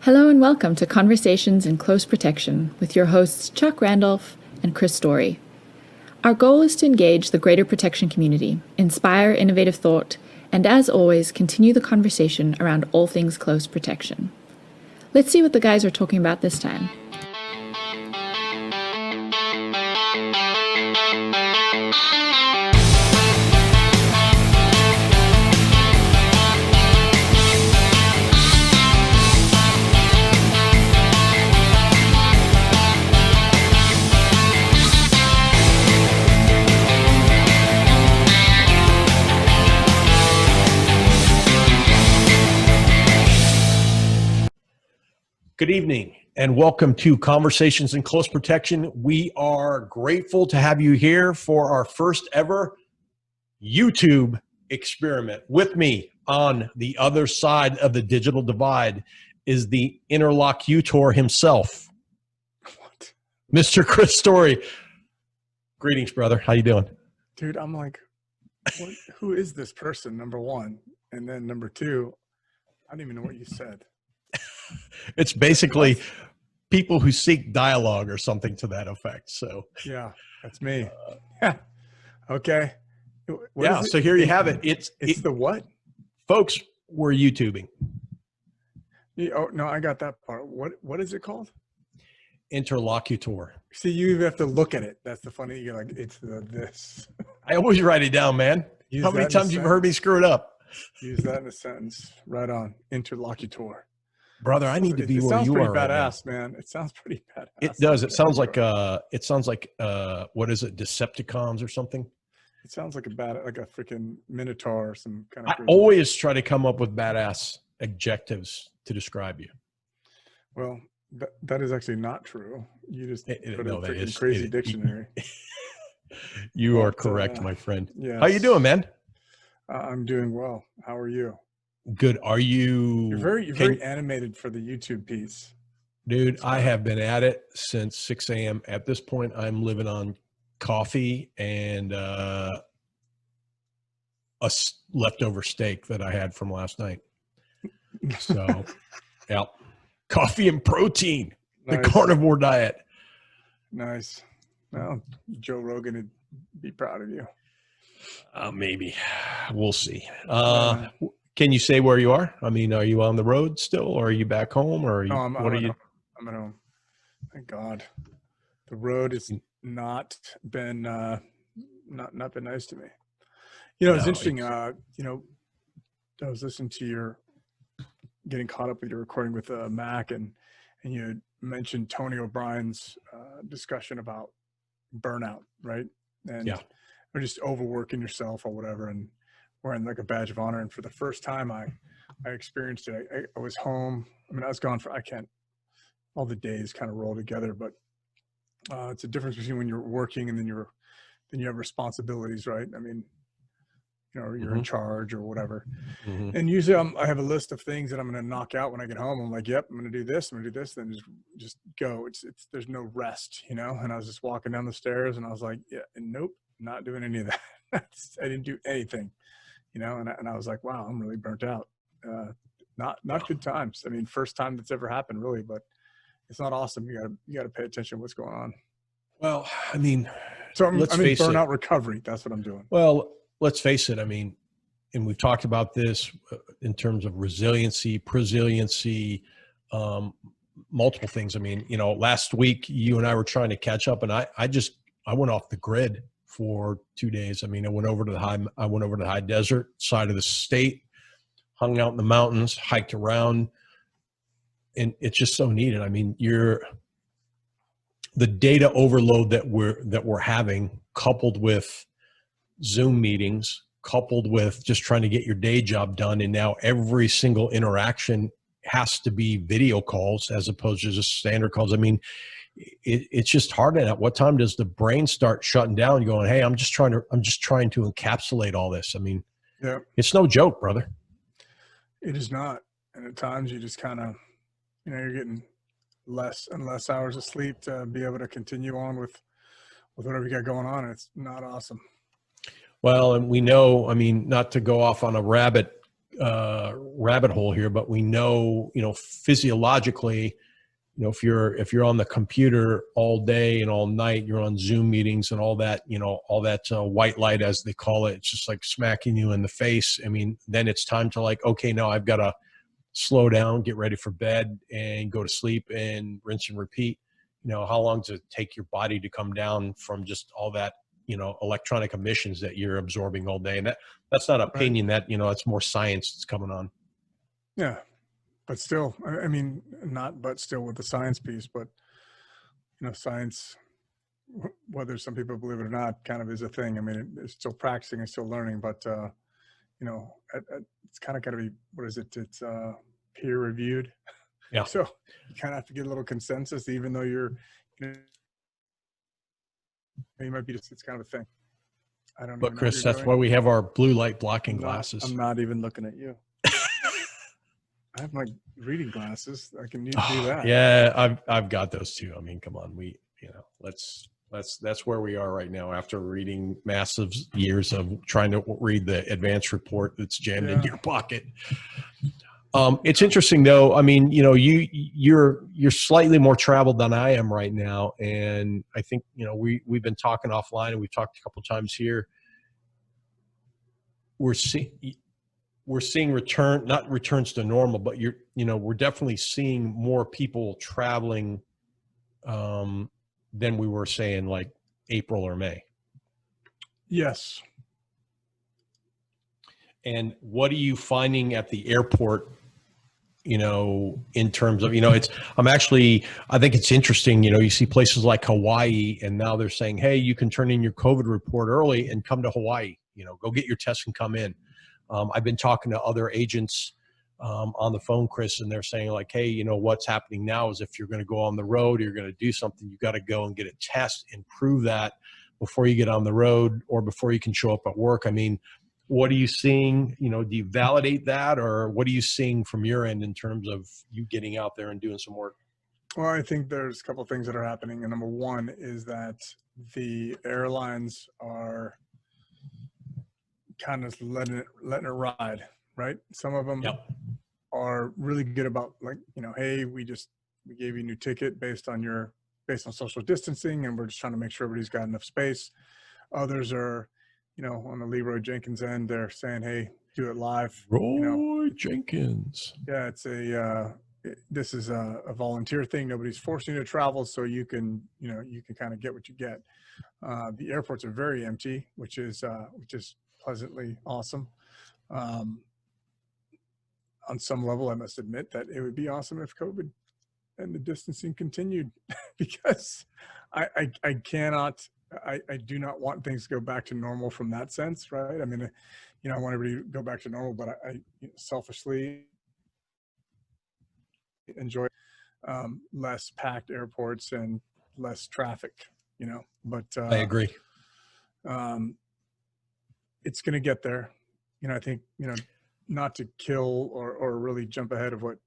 Hello and welcome to Conversations in Close Protection with your hosts Chuck Randolph and Chris Story. Our goal is to engage the greater protection community, inspire innovative thought, and as always, continue the conversation around all things close protection. Let's see what the guys are talking about this time. Good evening and welcome to Conversations in Close Protection. We are grateful to have you here for our first ever YouTube experiment. With me on the other side of the digital divide is the interlocutor himself, Mr. Chris Story. Greetings, brother. How you doing? Dude, I'm like, who is this person, number one? And then number two, I don't even know what you said. It's basically people who seek dialogue or something to that effect. So yeah, that's me. Okay. So here you have it. It's the what? Folks, we're YouTubing. Oh no, I got that part. What is it called? Interlocutor. See, you even have to look at it. That's the funny. You're like, it's this. I always write it down, man. How many times you've heard me screw it up? Use that in a sentence. Right on. Interlocutor. Brother, I need to be where you are. It sounds pretty badass, man. It sounds pretty badass. It does. It sounds like what is it? Decepticons or something? It sounds like a freaking minotaur or some kind of. I always try to come up with badass adjectives to describe you. Well, that is actually not true. You just put no, a that is crazy dictionary. You are correct, my friend. Yes. How you doing, man? I'm doing well. How are you? Good. Are you? You're very animated for the YouTube piece. Dude, I have been at it since 6 a.m. At this point, I'm living on coffee and a leftover steak that I had from last night. So, yeah, coffee and protein, nice. The carnivore diet. Nice. Well, Joe Rogan would be proud of you. Maybe. We'll see. Can you say where you are? I mean, are you on the road still, or are you back home, or are you, I'm at home. Thank God. The road has not been not been nice to me. You know, it's interesting. I was listening to getting caught up with your recording with Mac, and you had mentioned Tony O'Brien's discussion about burnout, right? And or just overworking yourself or whatever, and wearing like a badge of honor. And for the first time I experienced it. I was home. I mean, I was gone all the days kind of roll together, but it's a difference between when you're working and then you have responsibilities, right? I mean, you're in charge or whatever. Mm-hmm. And usually I have a list of things that I'm going to knock out when I get home. I'm like, yep, I'm going to do this. I'm going to do this. Then just go. There's no rest, and I was just walking down the stairs and I was like, yeah, and nope, not doing any of that. I didn't do anything. And I was like, wow, I'm really burnt out. Not good times. I mean, first time that's ever happened really, but it's not awesome. You gotta pay attention to what's going on. Well, I mean, so I'm in burnout recovery. That's what I'm doing. Well, let's face it. I mean, and we've talked about this in terms of resiliency, multiple things. I mean, last week you and I were trying to catch up, and I went off the grid for 2 days. I mean, I went over to the high desert side of the state, hung out in the mountains, hiked around, and it's just so needed. I mean, the data overload that we're having, coupled with Zoom meetings, coupled with just trying to get your day job done, and now every single interaction has to be video calls as opposed to just standard calls. I mean, it's just hard. At what time does the brain start shutting down and going, hey, I'm just trying to encapsulate all this? I mean, It's no joke, brother. It is not. And at times you just kind of, you're getting less and less hours of sleep to be able to continue on with whatever you got going on. It's not awesome. Well, and we know, I mean, not to go off on a rabbit rabbit hole here, but we know, physiologically, if you're on the computer all day and all night, you're on Zoom meetings and all that, white light, as they call it, it's just like smacking you in the face. I mean, then it's time to like, okay, now I've got to slow down, get ready for bed, and go to sleep and rinse and repeat. How long does it take your body to come down from just all that, electronic emissions that you're absorbing all day? And that's not opinion, Right. that's more science that's coming on. Yeah. But still, I mean, not but still with the science piece, but science, whether some people believe it or not, kind of is a thing. I mean, it's still practicing and still learning, but it's kind of got to be, what is it? It's peer reviewed. Yeah. So you kind of have to get a little consensus, even though you might be just, it's kind of a thing. I don't. But Chris, that's why we have our blue light blocking I'm glasses. I'm not even looking at you. I have my reading glasses. I can do that. Yeah, I've got those too. I mean, come on, that's where we are right now after reading massive years of trying to read the advanced report that's jammed in your pocket. It's interesting though. I mean, you're slightly more traveled than I am right now, and I think we've been talking offline, and we've talked a couple of times here. We're seeing not returns to normal, but we're definitely seeing more people traveling than we were saying like April or May. Yes. And what are you finding at the airport, in terms of, I think it's interesting, you see places like Hawaii, and now they're saying, hey, you can turn in your COVID report early and come to Hawaii, go get your test and come in. I've been talking to other agents on the phone, Chris, and they're saying like, hey, what's happening now is if you're going to go on the road, or you're going to do something, you got to go and get a test and prove that before you get on the road or before you can show up at work. I mean, what are you seeing? Do you validate that, or what are you seeing from your end in terms of you getting out there and doing some work? Well, I think there's a couple of things that are happening. And number one is that the airlines are kind of letting it ride, right? Some of them are really good about like, hey, we gave you a new ticket based on social distancing, and we're just trying to make sure everybody's got enough space. Others are, on the Leroy Jenkins end, they're saying, hey, do it live. Roy Jenkins. Yeah, it's this is a volunteer thing. Nobody's forcing you to travel, so you can kind of get what you get. The airports are very empty, which is pleasantly awesome. On some level, I must admit that it would be awesome if COVID and the distancing continued, because I cannot, I do not want things to go back to normal from that sense, right? I mean, I want everybody to go back to normal, but I selfishly enjoy less packed airports and less traffic, but I agree. It's going to get there. I think, not to kill or really jump ahead of what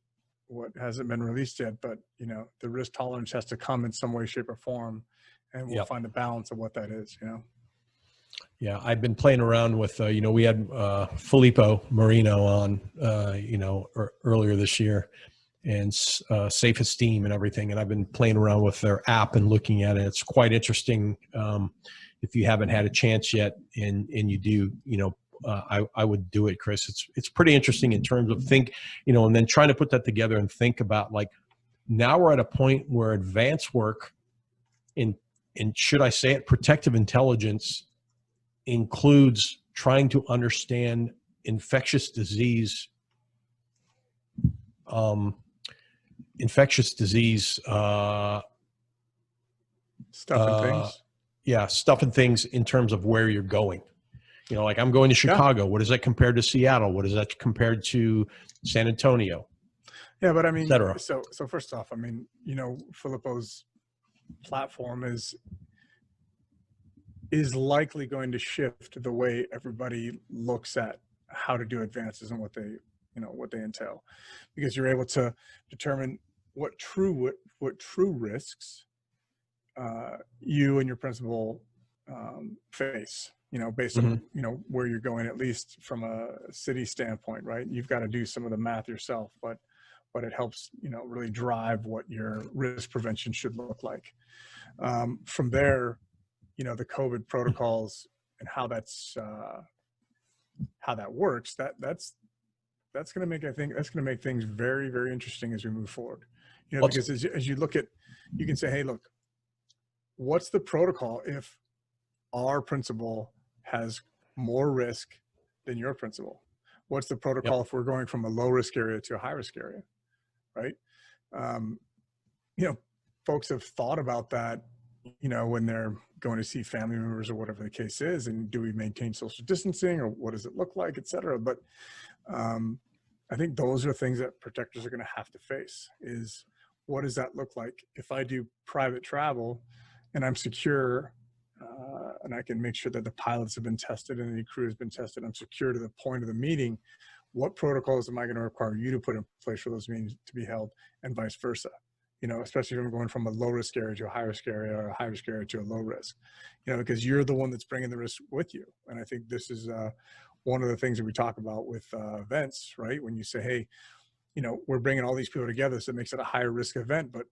hasn't been released yet, but the risk tolerance has to come in some way, shape, or form, and we'll find a balance of what that is. Yeah, I've been playing around with we had Filippo Marino on earlier this year, and Safe Esteem and everything, and I've been playing around with their app and looking at it. It's quite interesting. If you haven't had a chance yet, and you do, I would do it, Chris. It's pretty interesting in terms of and then trying to put that together and think about, like, now we're at a point where advanced work in should I say it, protective intelligence includes trying to understand infectious disease stuff and things. Yeah, stuff and things in terms of where you're going. Like I'm going to Chicago. Yeah. What is that compared to Seattle? What is that compared to San Antonio? Yeah, but I mean, so first off, I mean, Filippo's platform is likely going to shift the way everybody looks at how to do advances and what they entail, because you're able to determine what true risks you and your principal face, based on, where you're going, at least from a city standpoint, right? You've got to do some of the math yourself, but it helps, really drive what your risk prevention should look like. From there, the COVID protocols and how that works, that's going to make, I think that's going to make things very, very interesting as we move forward. Because as you look at, you can say, hey, look, what's the protocol if our principal has more risk than your principal? What's the protocol if we're going from a low risk area to a high risk area, right? Folks have thought about that, when they're going to see family members or whatever the case is, and do we maintain social distancing, or what does it look like, et cetera. But I think those are things that protectors are going to have to face, is what does that look like? If I do private travel and I'm secure, and I can make sure that the pilots have been tested and the crew has been tested, I'm secure to the point of the meeting, what protocols am I going to require you to put in place for those meetings to be held, and vice versa? Especially if I'm going from a low risk area to a high risk area, or a high risk area to a low risk, because you're the one that's bringing the risk with you. And I think this is one of the things that we talk about with events, right? When you say, hey, we're bringing all these people together, so it makes it a higher risk event. But,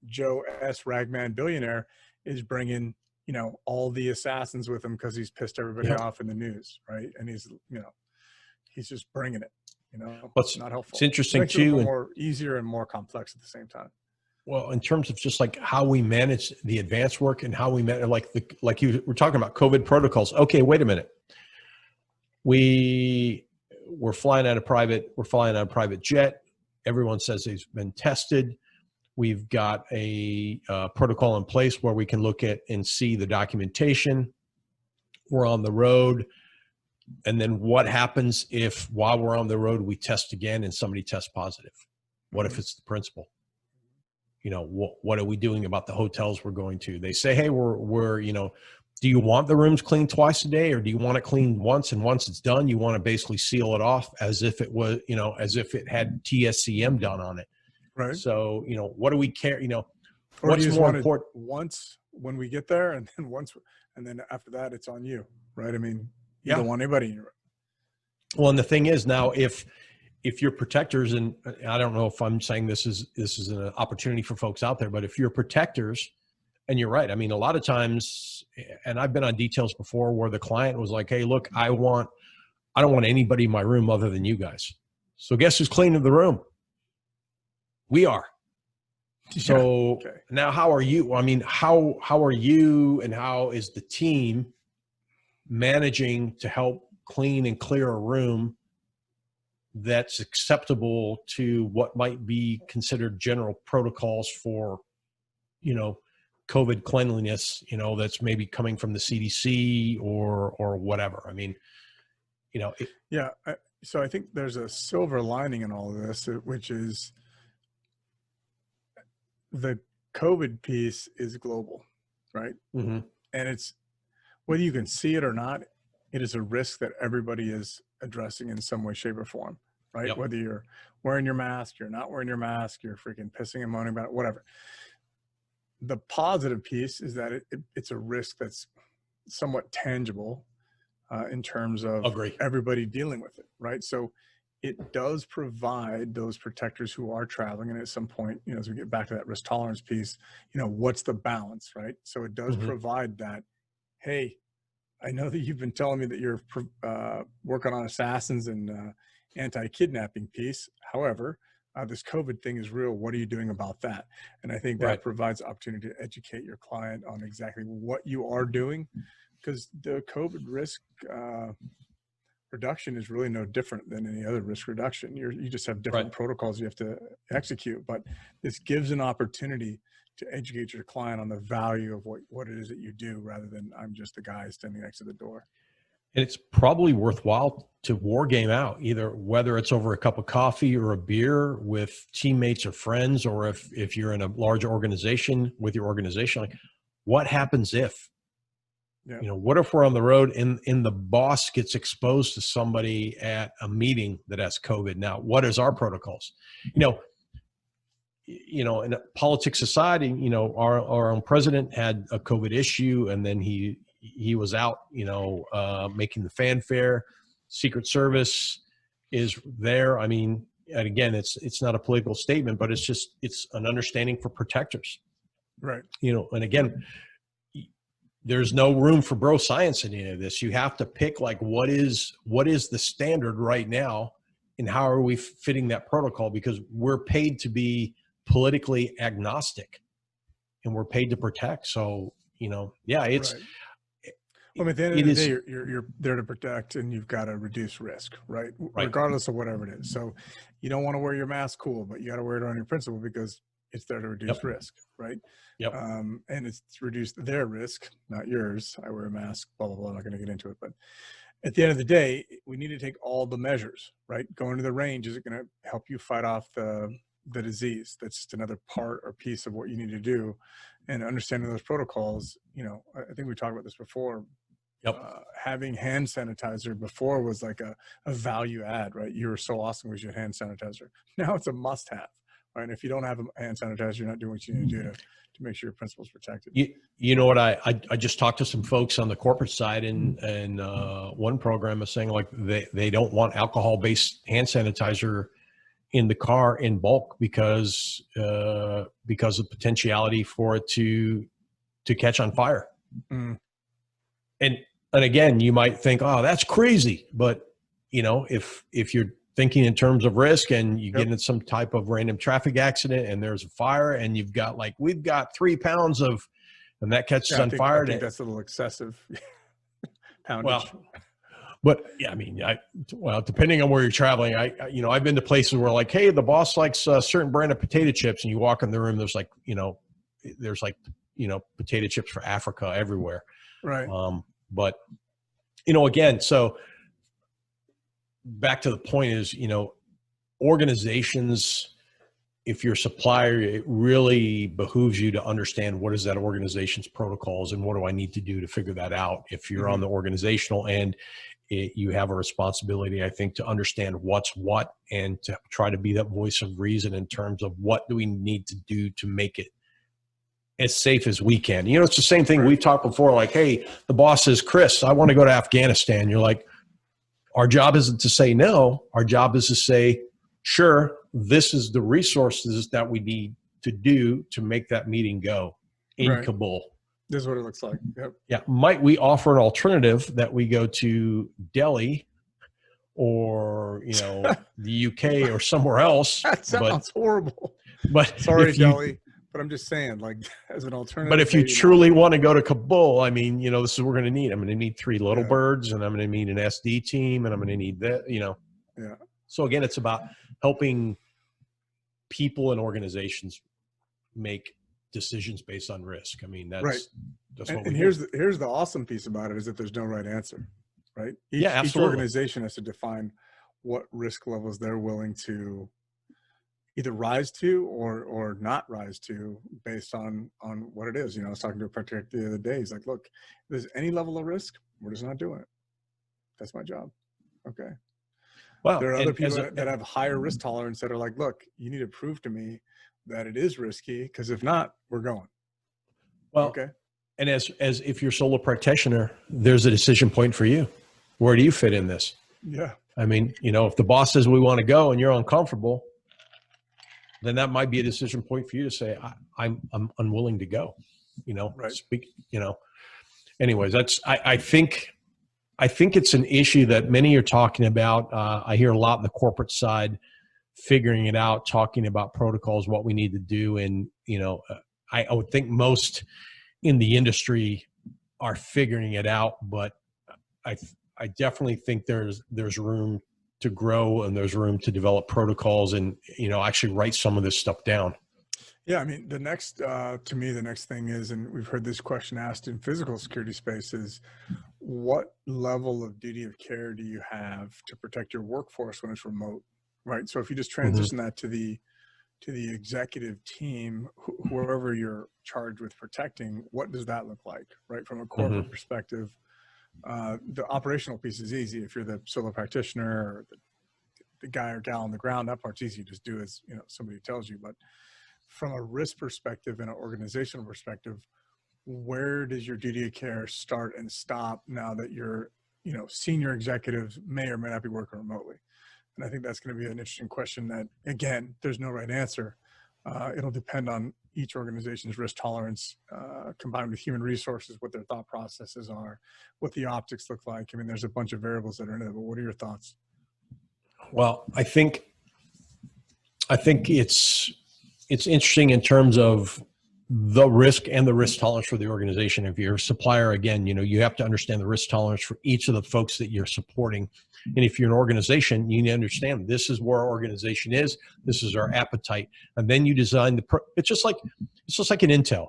Joe S. Ragman billionaire is bringing, all the assassins with him because he's pissed everybody off in the news, right? And he's just bringing it. It's not helpful. It's interesting it too, more easier and more complex at the same time. Well, in terms of just like how we manage the advanced work and how we manage, like you were talking about COVID protocols. Okay, wait a minute. We're flying on a private jet. Everyone says they've been tested. We've got a protocol in place where we can look at and see the documentation. We're on the road. And then what happens if while we're on the road, we test again and somebody tests positive? What if it's the principal? What are we doing about the hotels we're going to? They say, hey, we're do you want the rooms cleaned twice a day, or do you want it cleaned once, and once it's done, you want to basically seal it off as if it was, as if it had TSCM done on it? Right. So, what do we care? Or what's more important? Once when we get there, and then after that, it's on you, right? I mean, you don't want anybody in your room. Well, and the thing is now, if you're protectors, and I don't know if I'm saying this is an opportunity for folks out there, but if you're protectors, and you're right, I mean, a lot of times, and I've been on details before where the client was like, hey, look, I don't want anybody in my room other than you guys. So guess who's cleaning the room? We are. So Now how are you? I mean, how are you, and how is the team managing to help clean and clear a room that's acceptable to what might be considered general protocols for, COVID cleanliness, that's maybe coming from the CDC or whatever. I mean, so I think there's a silver lining in all of this, which is the COVID piece is global, right? Mm-hmm. And it's, whether you can see it or not, it is a risk that everybody is addressing in some way, shape, or form, right? Yep. Whether you're wearing your mask, you're not wearing your mask, you're freaking pissing and moaning about it, whatever. The positive piece is that it's a risk that's somewhat tangible in terms of everybody dealing with it, right? So it does provide those protectors who are traveling, and at some point, as we get back to that risk tolerance piece, what's the balance, right? So it does provide that, hey, I know that you've been telling me that you're working on assassins and anti-kidnapping piece. However, this COVID thing is real. What are you doing about that? And I think that provides opportunity to educate your client on exactly what you are doing, because the COVID risk reduction is really no different than any other risk reduction. You just have different protocols you have to execute, but this gives an opportunity to educate your client on the value of what it is that you do, rather than I'm just the guy standing next to the door. And it's probably worthwhile to war game out, either whether it's over a cup of coffee or a beer with teammates or friends, or if you're in a large organization with your organization, like, what happens if, what if we're on the road and the boss gets exposed to somebody at a meeting that has COVID? Now, what is our protocols? In a politics society, our own president had a COVID issue, and then he he was out, making the fanfare. Secret Service is there. I mean, and again, it's not a political statement, but it's an understanding for protectors. Right. And again, there's no room for bro science in any of this. You have to pick like what is the standard right now, and how are we fitting that protocol, because we're paid to be politically agnostic and we're paid to protect. So, it's right. Well, at the end of the day, you're there to protect, and you've got to reduce risk, right? Regardless of whatever it is. So you don't want to wear your mask, cool, but you got to wear it on your principal because it's there to reduce risk, right? Yep. And it's to reduce their risk, not yours. I wear a mask, blah, blah, blah. I'm not going to get into it. But at the end of the day, we need to take all the measures, right? Going to the range, is it going to help you fight off the disease? That's just another part or piece of what you need to do. And understanding those protocols, I think we talked about this before. Yep. Having hand sanitizer before was like a value add, right? You were so awesome with your hand sanitizer. Now it's a must have, right? And if you don't have a hand sanitizer, you're not doing what you need to do to make sure your principal's protected. You know what? I just talked to some folks on the corporate side, and one program is saying like they don't want alcohol-based hand sanitizer in the car in bulk because of potentiality for it to catch on fire. Mm. And again, you might think, oh, that's crazy. But, if you're thinking in terms of risk and you get in some type of random traffic accident and there's a fire and we've got 3 pounds of, and that catches on fire. I think that's a little excessive poundage. Well, but yeah, I mean, depending on where you're traveling, I've been to places where like, hey, the boss likes a certain brand of potato chips, and you walk in the room, there's potato chips for Africa everywhere. Right. But, again, so back to the point is, organizations, if you're a supplier, it really behooves you to understand what is that organization's protocols and what do I need to do to figure that out. If you're on the organizational end, you have a responsibility, I think, to understand what's what and to try to be that voice of reason in terms of what do we need to do to make it as safe as we can. It's the same thing we've talked before, like, hey, the boss says, Chris, I want to go to Afghanistan. You're like, our job isn't to say no. Our job is to say, sure, this is the resources that we need to do to make that meeting go in Kabul. This is what it looks like. Yep. Yeah. Might we offer an alternative that we go to Delhi or, the UK or somewhere else? That sounds horrible. But sorry, Delhi. But I'm just saying, like, as an alternative. But if you truly want to go to Kabul, I mean, this is what we're going to need. I'm going to need 3 little birds, and I'm going to need an SD team, and I'm going to need that, Yeah. So again, it's about helping people and organizations make decisions based on risk. I mean, that's right. And here's the awesome piece about it is that there's no right answer, right? Each organization has to define what risk levels they're willing to either rise to or not rise to based on what it is. I was talking to a practitioner the other day. He's like, look, if there's any level of risk, we're just not doing it. That's my job. Okay. Well, there are other people that have higher risk tolerance that are like, look, you need to prove to me that it is risky, because if not, we're going. Well, okay. And as if you're a solo practitioner, there's a decision point for you. Where do you fit in this? Yeah. I mean, if the boss says we want to go and you're uncomfortable, then that might be a decision point for you to say, I'm unwilling to go, right. Speak, anyways, I think it's an issue that many are talking about. I hear a lot on the corporate side, figuring it out, talking about protocols, what we need to do. And, I would think most in the industry are figuring it out, but I definitely think there's room to grow, and there's room to develop protocols and, actually write some of this stuff down. Yeah. I mean, the next thing is, and we've heard this question asked in physical security spaces, what level of duty of care do you have to protect your workforce when it's remote? Right. So if you just transition that to the executive team, whoever you're charged with protecting, what does that look like? Right. From a corporate perspective, the operational piece is easy. If you're the solo practitioner or the guy or gal on the ground, that part's easy. Just do as somebody tells you. But from a risk perspective and an organizational perspective, where does your duty of care start and stop now that your, senior executives may or may not be working remotely? And I think that's going to be an interesting question that, again, there's no right answer. It'll depend on each organization's risk tolerance, combined with human resources, what their thought processes are, what the optics look like. I mean, there's a bunch of variables that are in it, but what are your thoughts? Well, I think it's interesting in terms of the risk and the risk tolerance for the organization. If you're a supplier, again, you have to understand the risk tolerance for each of the folks that you're supporting. And if you're an organization, you need to understand this is where our organization is. This is our appetite. And then you design it's just like an intel.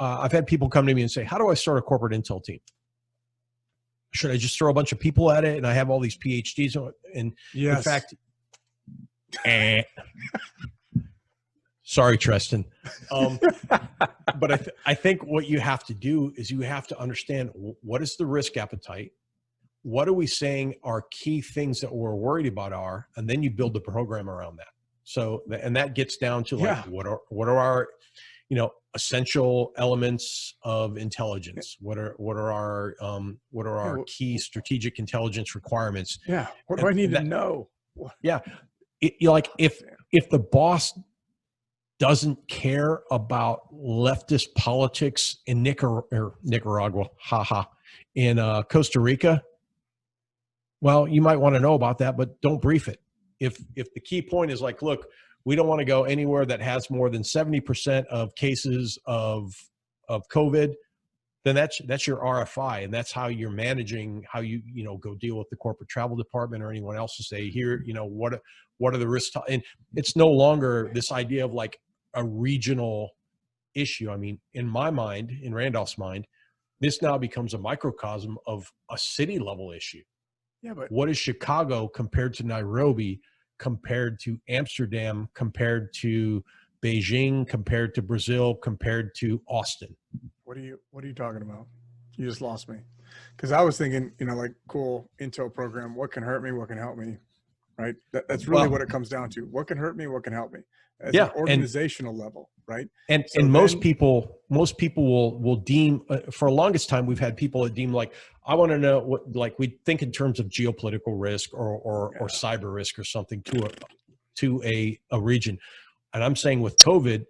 I've had people come to me and say, how do I start a corporate intel team? Should I just throw a bunch of people at it? And I have all these PhDs. And yes. In fact, sorry, Tristan. But I think what you have to do is you have to understand what is the risk appetite. What are we saying are key things that we're worried about are, and then you build the program around that. So, and that gets down to like, what are our, essential elements of intelligence? What are our key strategic intelligence requirements? Yeah. What do I need to know? Yeah. If the boss doesn't care about leftist politics in Nicaragua, in Costa Rica, well, you might want to know about that, but don't brief it. If the key point is like, look, we don't want to go anywhere that has more than 70% of cases of COVID, then that's your RFI, and that's how you're managing, how you go deal with the corporate travel department or anyone else to say, here, what are the risks? And it's no longer this idea of like a regional issue. I mean, in my mind, in Randolph's mind, this now becomes a microcosm of a city level issue. Yeah, but what is Chicago compared to Nairobi, compared to Amsterdam, compared to Beijing, compared to Brazil, compared to Austin? What are you talking about? You just lost me. Because I was thinking, like, cool intel program. What can hurt me? What can help me? Right. That's really what it comes down to. What can hurt me? What can help me? As an organizational level, right? And most people will deem, for the longest time, we've had people that deem like, I want to know what, like, we think in terms of geopolitical risk or cyber risk or something to a region. And I'm saying with COVID,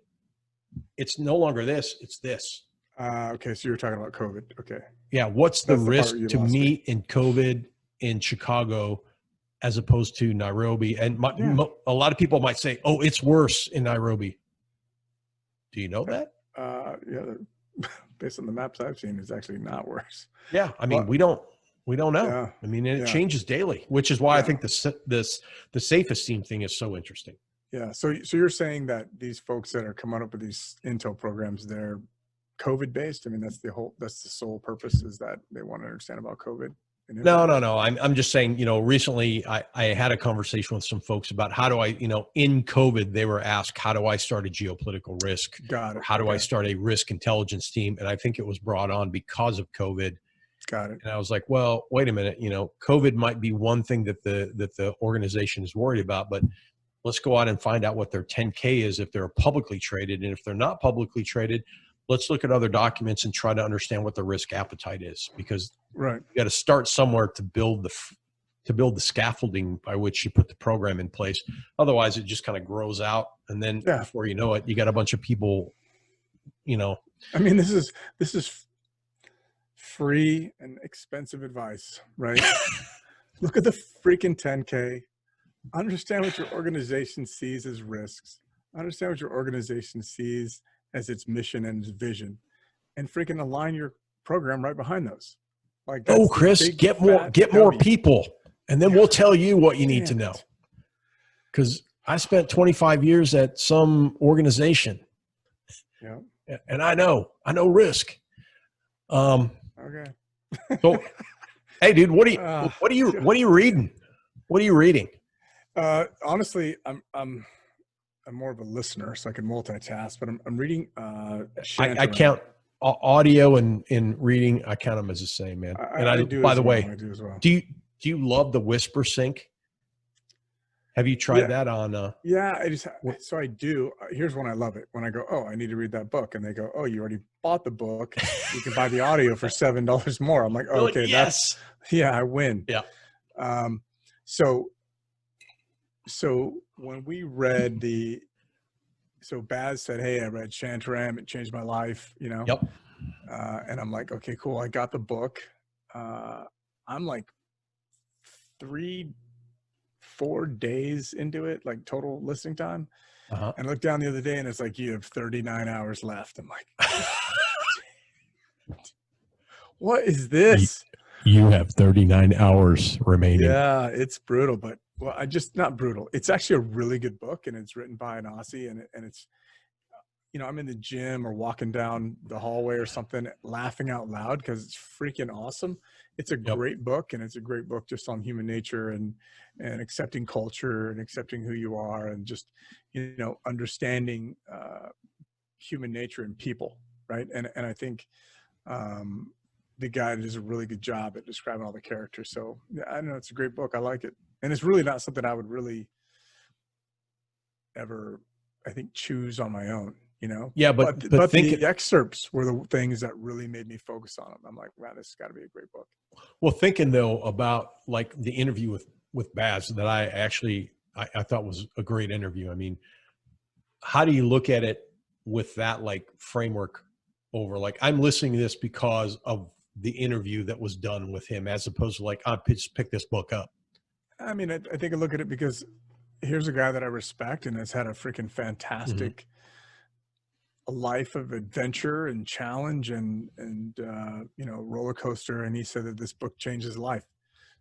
it's no longer this, it's this. Okay. So you're talking about COVID. Okay. Yeah. What's the risk to me in COVID in Chicago as opposed to Nairobi? And a lot of people might say, oh, it's worse in Nairobi. Do you know that? Based on the maps I've seen, it's actually not worse. Yeah. I mean, we don't know. Yeah. I mean, it changes daily, which is why I think the safe esteem thing is so interesting. Yeah. So you're saying that these folks that are coming up with these intel programs, they're COVID based? I mean, that's the sole purpose, is that they want to understand about COVID? No. I'm just saying, recently I had a conversation with some folks about how do I, in COVID, they were asked, how do I start a geopolitical risk? Got it. Or how do I start a risk intelligence team? And I think it was brought on because of COVID. Got it. And I was like, well, wait a minute, COVID might be one thing that the organization is worried about, but let's go out and find out what their 10K is if they're publicly traded. And if they're not publicly traded, let's look at other documents and try to understand what the risk appetite is, because you got to start somewhere to build the scaffolding by which you put the program in place. Otherwise, it just kind of grows out, and then before you know it, you got a bunch of people. I mean, this is free and expensive advice, right? Look at the freaking 10K. Understand what your organization sees as risks. Understand what your organization sees as its mission and its vision, and freaking align your program right behind those. Like, Chris, get more people, and then we'll tell you what you need to know. Because I spent 25 years at some organization, and I know risk. Okay. So, hey, dude, what are you reading? What are you reading? Honestly, I'm more of a listener, so I can multitask, but I'm reading. I count audio and reading. I count them as the same, man. I do. By the way, I do as well. Do you love the Whisper Sync? Have you tried that on? Yeah, so I do. Here's when I love it. When I go, oh, I need to read that book, and they go, oh, you already bought the book. You can buy the audio for $7 more. I'm like, oh, okay, yes. I win. Yeah. So when we read so Baz said, hey, I read Shantaram. It changed my life, Yep. And I'm like, okay, cool. I got the book. I'm like 3-4 days into it, like total listening time. And I looked down the other day and it's like, you have 39 hours left. I'm like, what is this? You have 39 hours remaining. Yeah, it's brutal, but not brutal. It's actually a really good book, and it's written by an Aussie, and it's, I'm in the gym or walking down the hallway or something, laughing out loud because it's freaking awesome. It's a great book, and it's a great book just on human nature and accepting culture and accepting who you are and just, understanding human nature and people, right? And I think the guy does a really good job at describing all the characters. So yeah, I don't know, it's a great book. I like it. And it's really not something I would really ever, I think, choose on my own, Yeah, but the excerpts were the things that really made me focus on them. I'm like, wow, this has got to be a great book. Well, thinking though about like the interview with Baz that I thought was a great interview. I mean, how do you look at it with that like framework over, like, I'm listening to this because of the interview that was done with him, as opposed to like, I just pick this book up? I mean, I think I look at it because here's a guy that I respect and has had a freaking fantastic life of adventure and challenge and roller coaster. And he said that this book changed his life.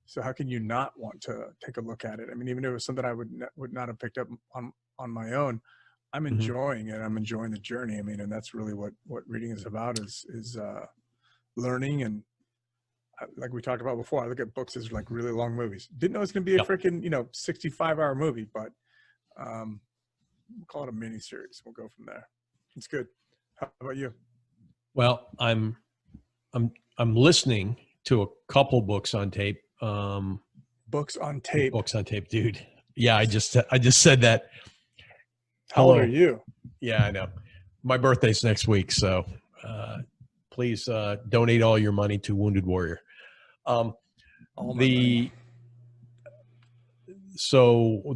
So how can you not want to take a look at it? I mean, even if it was something I would not have picked up on my own, I'm enjoying it. I'm enjoying the journey. I mean, and that's really what reading is about, is learning. And like we talked about before, I look at books as like really long movies. Didn't know it's going to be a freaking 65-hour movie, but we'll call it a mini series. We'll go from there. It's good. How about you? Well, I'm listening to a couple books on tape. Books on tape. Books on tape, dude. Yeah, I just said that. How old are you? Yeah, I know. My birthday's next week, so please donate all your money to Wounded Warrior. So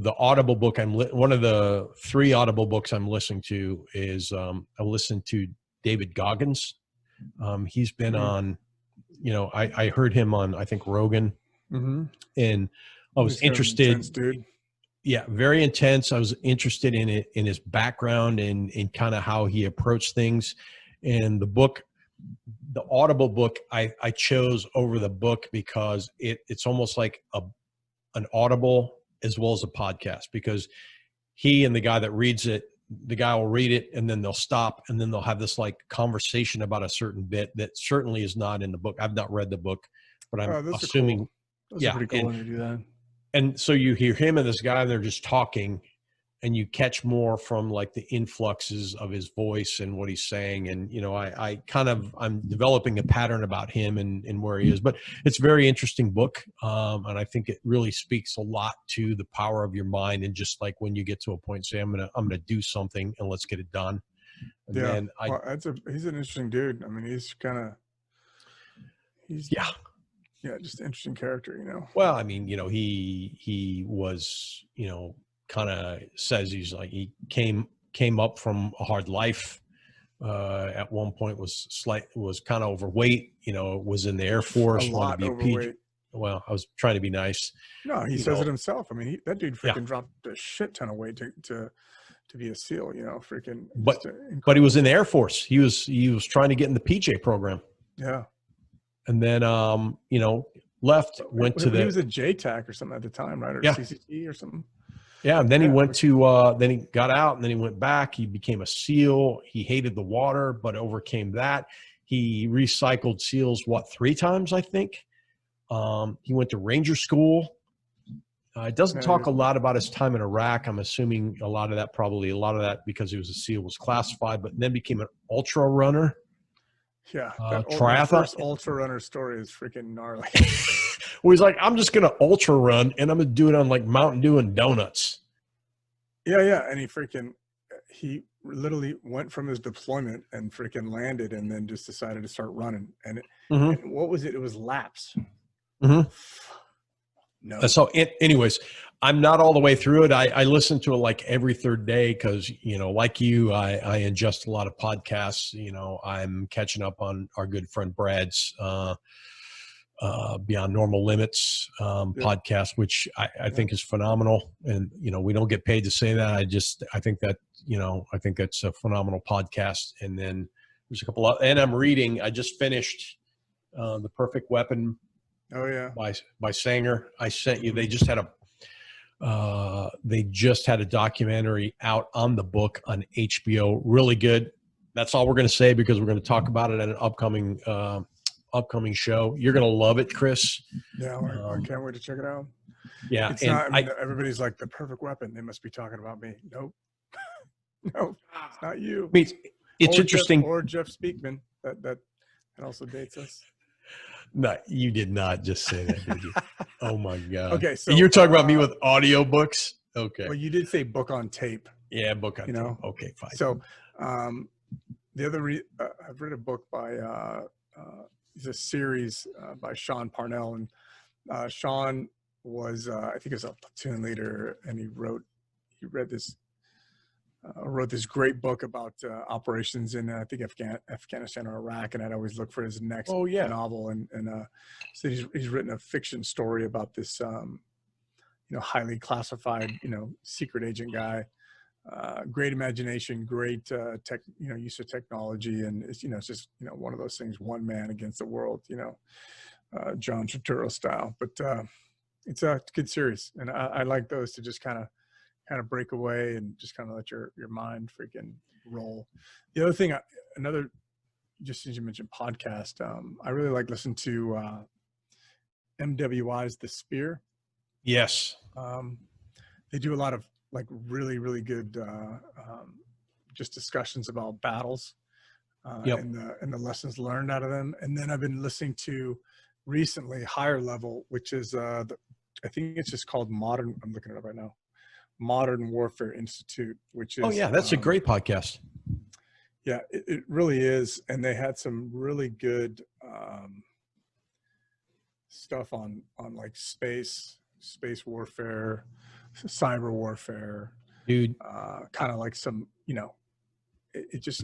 the Audible book one of the 3 Audible books I'm listening to is I listened to David Goggins. He's been on, I heard him on, I think, Rogan, and I was interested. Intense, dude. Yeah, very intense. I was interested in it, in his background and in kind of how he approached things. And the Audible book, I chose over the book because it's almost like an Audible as well as a podcast, because he and the guy that reads it, the guy will read it and then they'll stop and then they'll have this like conversation about a certain bit that certainly is not in the book. I've not read the book, but I'm assuming. Cool. Those are pretty cool when you do that. And so you hear him and this guy and they're just talking, and you catch more from like the influxes of his voice and what he's saying. And, I'm developing a pattern about him and where he is, but it's a very interesting book. And I think it really speaks a lot to the power of your mind. And just like when you get to a point, say, I'm going to do something and let's get it done. And then he's an interesting dude. I mean, he's just an interesting character, Well, I mean, he was, kind of says he's like, he came up from a hard life. At one point was kind of overweight, was in the Air Force, wanted to be overweight. Well, I was trying to be nice. No, he says it himself. I mean, that dude freaking dropped a shit ton of weight to be a SEAL, freaking. But he was in the Air Force. He was trying to get in the PJ program. Yeah. And then, left, went to he was a JTAC or something at the time, right? Or CCT or something. Yeah, and then he went to, then he got out and then he went back. He became a SEAL. He hated the water, but overcame that. He recycled SEALs, 3 times, I think. He went to Ranger School. It doesn't talk a lot about his time in Iraq. I'm assuming a lot of that because he was a SEAL was classified, but then became an ultra runner. Yeah, triathlon. First ultra runner story is freaking gnarly. Well, he's like, I'm just going to ultra run and I'm going to do it on like Mountain Dew and donuts. Yeah. And he literally went from his deployment and freaking landed and then just decided to start running. And, and what was it? It was laps. Mm-hmm. No. So anyways, I'm not all the way through it. I listen to it like every third day because, you know, like you, I ingest a lot of podcasts. You know, I'm catching up on our good friend Brad's Beyond Normal Limits podcast, which I think is phenomenal. And, you know, we don't get paid to say that. I think that, you know, I think that's a phenomenal podcast. And then there's a couple of, and I just finished The Perfect Weapon. Oh yeah. By Sanger. I sent you, they just had a documentary out on the book on HBO. Really good. That's all we're going to say because we're going to talk about it at an upcoming show. You're going to love it, Chris. Yeah. I can't wait to check it out. Yeah. It's not, everybody's like The Perfect Weapon. They must be talking about me. Nope. No, it's not you. I mean, it's interesting. Or Jeff Speakman that also dates us. No, you did not just say that, did you? Oh my God. Okay, so and you're talking about me with audiobooks? Okay. Well, you did say book on tape. Yeah, book on tape. Know? Okay, fine. So the other I've read a book by it's a series by Sean Parnell, and Sean was I think he was a platoon leader, and he wrote this great book about operations in I think Afghanistan or Iraq, and I'd always look for his next novel. And so he's written a fiction story about this highly classified secret agent guy. Great imagination, great use of technology, and it's just one of those things, one man against the world, John Turturro style. But it's a good series, and I like those to just kind of break away and just kind of let your mind freaking roll. The other thing, just as you mentioned podcast, I really like listening to MWI's The Spear. Yes. They do a lot of like really, really good just discussions about battles and the lessons learned out of them. And then I've been listening to recently Higher Level, which is I think it's just called I'm looking it up right now, Modern Warfare Institute, which is that's a great podcast. Yeah, it really is. And they had some really good stuff on like space warfare, cyber warfare, dude. Kind of like some, it just,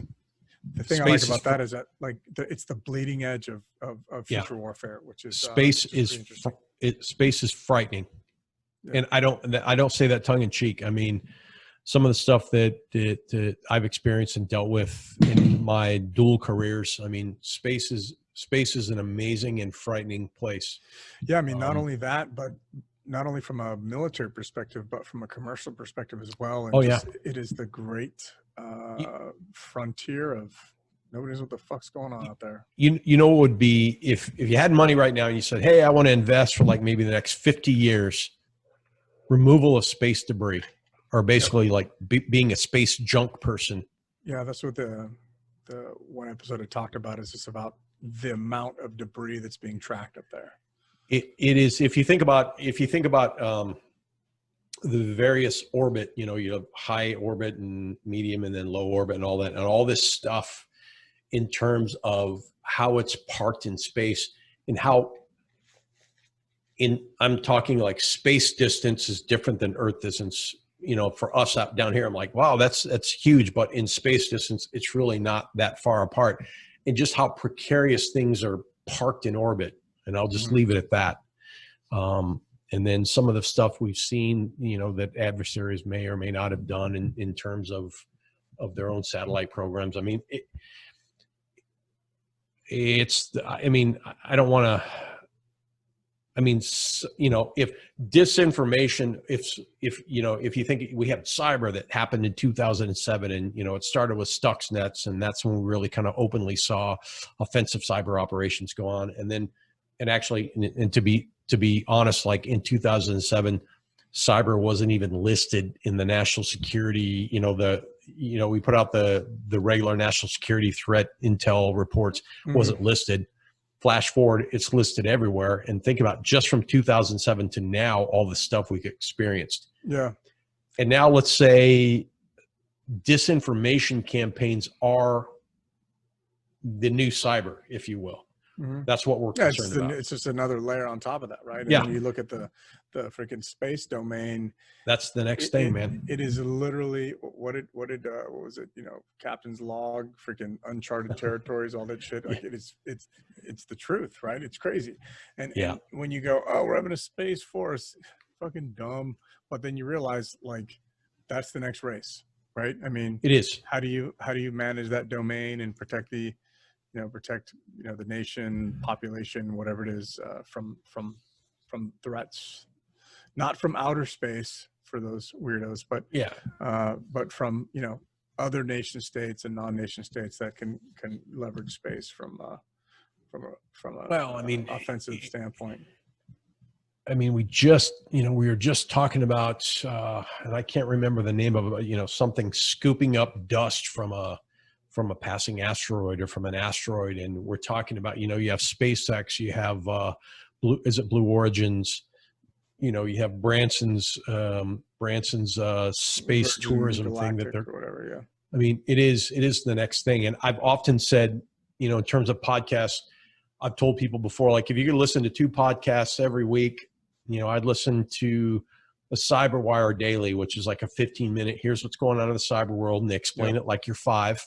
the thing I like about that is that like it's the bleeding edge of future warfare, which is space is frightening. Yeah. And I don't say that tongue in cheek. I mean, some of the stuff that I've experienced and dealt with in my dual careers. I mean, space is an amazing and frightening place. Yeah, I mean, not only that, but not only from a military perspective, but from a commercial perspective as well. And it is the great frontier of nobody knows what the fuck's going on out there. You know what would be if you had money right now and you said, hey, I want to invest for like maybe the next 50 years. Removal of space debris, or basically like being a space junk person. Yeah, that's what the one episode I talked about is just about the amount of debris that's being tracked up there. It is. If you think about the various orbit, you have high orbit and medium and then low orbit and all that, and all this stuff in terms of how it's parked in space and how. I'm talking like space distance is different than Earth distance. For us up down here, I'm like, wow, that's huge. But in space distance, it's really not that far apart. And just how precarious things are parked in orbit. And I'll just leave it at that. And then some of the stuff we've seen, that adversaries may or may not have done in terms of their own satellite programs. I mean, I don't want to. I mean, if disinformation, if you think we have cyber that happened in 2007 and, it started with Stuxnets, and that's when we really kind of openly saw offensive cyber operations go on. And to be honest, like in 2007, cyber wasn't even listed in the national security, we put out the regular national security threat intel reports, wasn't listed. Flash forward, it's listed everywhere. And think about just from 2007 to now, all the stuff we've experienced. Yeah. And now let's say disinformation campaigns are the new cyber, if you will. Mm-hmm. That's what we're concerned about. It's just another layer on top of that, right? And yeah. when you look at the freaking space domain, that's the next thing, man. It is literally what was it? You know, Captain's Log, freaking uncharted territories, all that shit. Like it's the truth, right? It's crazy. And when you go, oh, we're having a space force, fucking dumb. But then you realize, like, that's the next race, right? I mean, it is. How do you manage that domain and protect the nation, population, whatever it is, from threats, not from outer space for those weirdos, but from, you know, other nation states and non-nation states that can leverage space from a offensive standpoint. I mean, we were just talking about, and I can't remember the name of it, you know, something scooping up dust from a passing asteroid or from an asteroid. And we're talking about, you know, you have SpaceX, you have, Blue Origins, you know, you have Branson's space tourism thing that they're, whatever. Yeah. I mean, it is the next thing. And I've often said, you know, in terms of podcasts, I've told people before, like, if you could listen to 2 podcasts every week, you know, I'd listen to the Cyberwire Daily, which is like a 15-minute, here's what's going on in the cyber world, and they explain it like you're 5.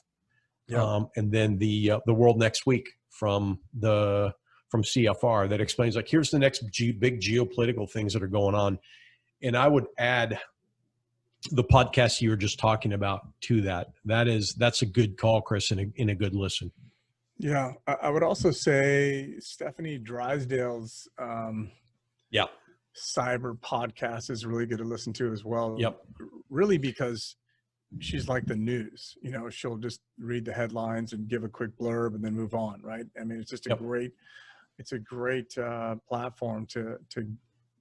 And then the World Next Week from CFR that explains, like, here's the next big geopolitical things that are going on. And I would add the podcast you were just talking about to that. That's a good call, Chris, and a good listen. Yeah, I would also say Stephanie Drysdale's cyber podcast is really good to listen to as well. Yep. Really, because she's like the news, you know, she'll just read the headlines and give a quick blurb and then move on. Right. I mean, it's just a great platform to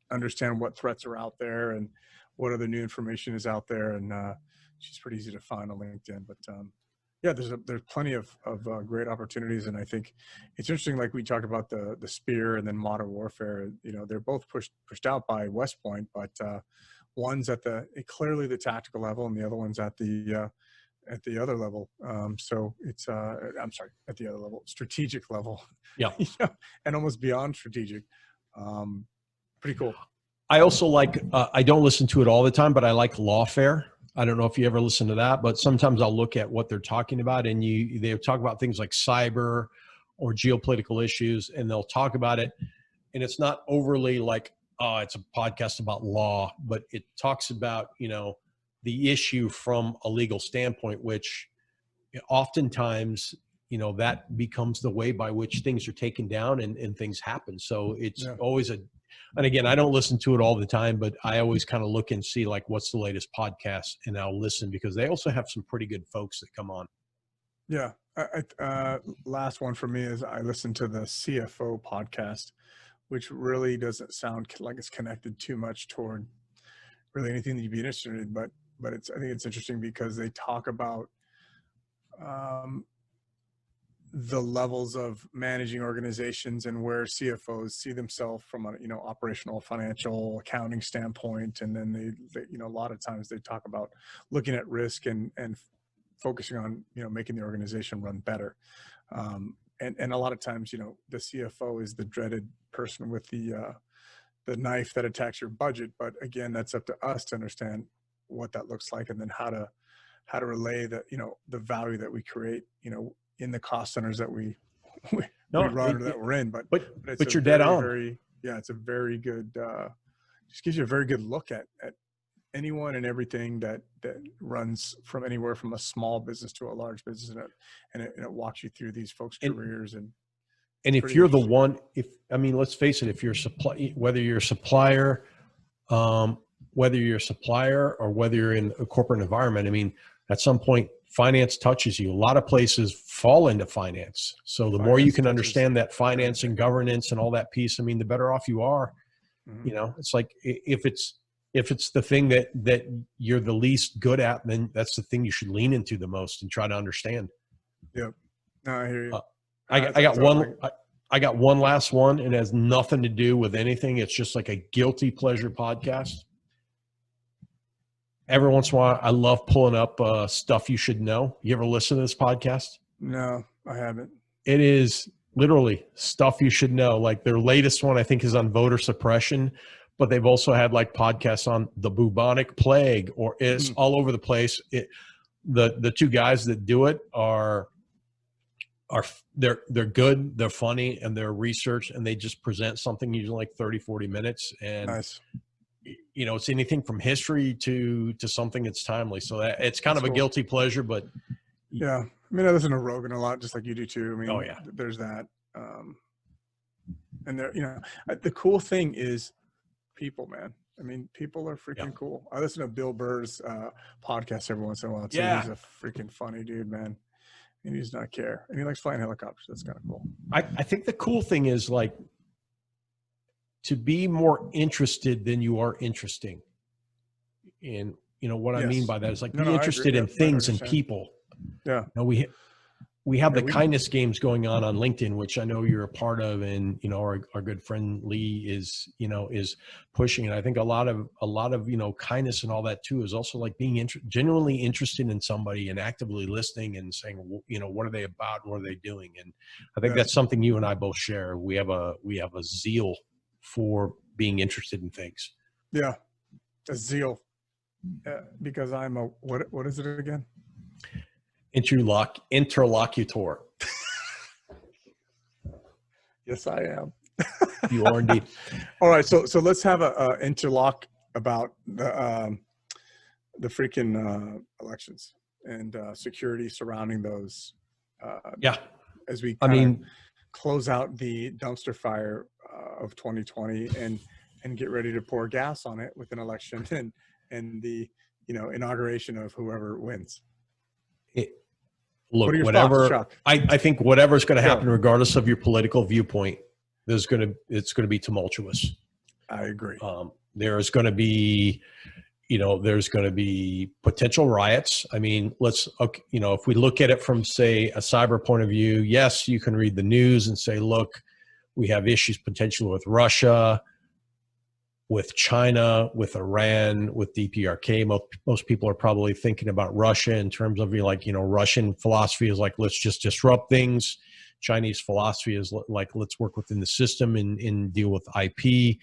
understand what threats are out there and what other new information is out there. And she's pretty easy to find on LinkedIn, but there's plenty of great opportunities. And I think it's interesting, like we talked about the spear and then modern warfare, you know, they're both pushed out by West Point, but one's at clearly the tactical level and the other one's at the other level. So it's at the other level, strategic level. Yeah. You know, and almost beyond strategic. Pretty cool. I also like, I don't listen to it all the time, but I like Lawfare. I don't know if you ever listen to that, but sometimes I'll look at what they're talking about, and they talk about things like cyber or geopolitical issues, and they'll talk about it. And it's not overly like, oh, it's a podcast about law, but it talks about, you know, the issue from a legal standpoint, which oftentimes, you know, that becomes the way by which things are taken down and things happen. So it's always and again, I don't listen to it all the time, but I always kind of look and see, like, what's the latest podcast, and I'll listen because they also have some pretty good folks that come on. Yeah. Last one for me is I listen to the CFO podcast, which really doesn't sound like it's connected too much toward really anything that you'd be interested in, but I think it's interesting because they talk about the levels of managing organizations and where CFOs see themselves from a, you know, operational, financial, accounting standpoint. And then they you know, a lot of times they talk about looking at risk and focusing on, you know, making the organization run better. And a lot of times, you know, the CFO is the dreaded person with the knife that attacks your budget. But again, that's up to us to understand what that looks like, and then how to relay that, you know, the value that we create, you know, in the cost centers that we run or that we're in. But you're dead on. It's a very good, just gives you a very good look at anyone and everything that runs from anywhere from a small business to a large business, and it walks you through these folks' careers. And if you're the one, let's face it, if you're whether you're a supplier or whether you're in a corporate environment, I mean, at some point, finance touches you. A lot of places fall into finance. So the more you can understand that finance and governance and all that piece, I mean, the better off you are. Mm-hmm. You know, it's like, if it's the thing that you're the least good at, then that's the thing you should lean into the most and try to understand. Yep. No, I hear you. I got one. I got one last one, and it has nothing to do with anything. It's just like a guilty pleasure podcast. Every once in a while, I love pulling up stuff you should know. You ever listen to this podcast? No, I haven't. It is literally stuff you should know. Like their latest one, I think, is on voter suppression, but they've also had like podcasts on the bubonic plague, or it's all over the place. The two guys that do it are they're good, they're funny, and they're researched, and they just present something usually like 30, 40 minutes. And Nice. you know, it's anything from history to something that's timely. So that it's kind of a guilty pleasure, but yeah, I mean, I listen to Rogan a lot, just like you do too. I mean, oh yeah, there's that. And there, you know, the cool thing is people, man. I mean, people are freaking cool. I listen to Bill Burr's podcast every once in a while too. Yeah. He's a freaking funny dude, man. And he does not care. And he likes flying helicopters. That's kind of cool. I think the cool thing is like to be more interested than you are interesting. And you know what I mean by that is like be interested in things and people. Yeah. You know, we have the kindness games going on LinkedIn, which I know you're a part of, and you know our good friend Lee is pushing. And I think a lot of kindness and all that too is also like being genuinely interested in somebody and actively listening and saying, what are they about, what are they doing? And I think that's something you and I both share. We have a zeal for being interested in things. Yeah, a zeal, because I'm a what is it again? Interlocutor. Yes, I am. You are indeed. All right, so let's have a interlock about the freaking elections and security surrounding those. As we close out the dumpster fire of 2020 and get ready to pour gas on it with an election and the inauguration of whoever wins. Look, thoughts, Chuck? I think whatever's going to happen, regardless of your political viewpoint, it's going to be tumultuous. I agree. There's going to be potential riots. I mean, if we look at it from, say, a cyber point of view, yes, you can read the news and say, look, we have issues potentially with Russia, with China, with Iran, with DPRK. Most people are probably thinking about Russia in terms of Russian philosophy is like, let's just disrupt things. Chinese philosophy is like, let's work within the system and deal with IP.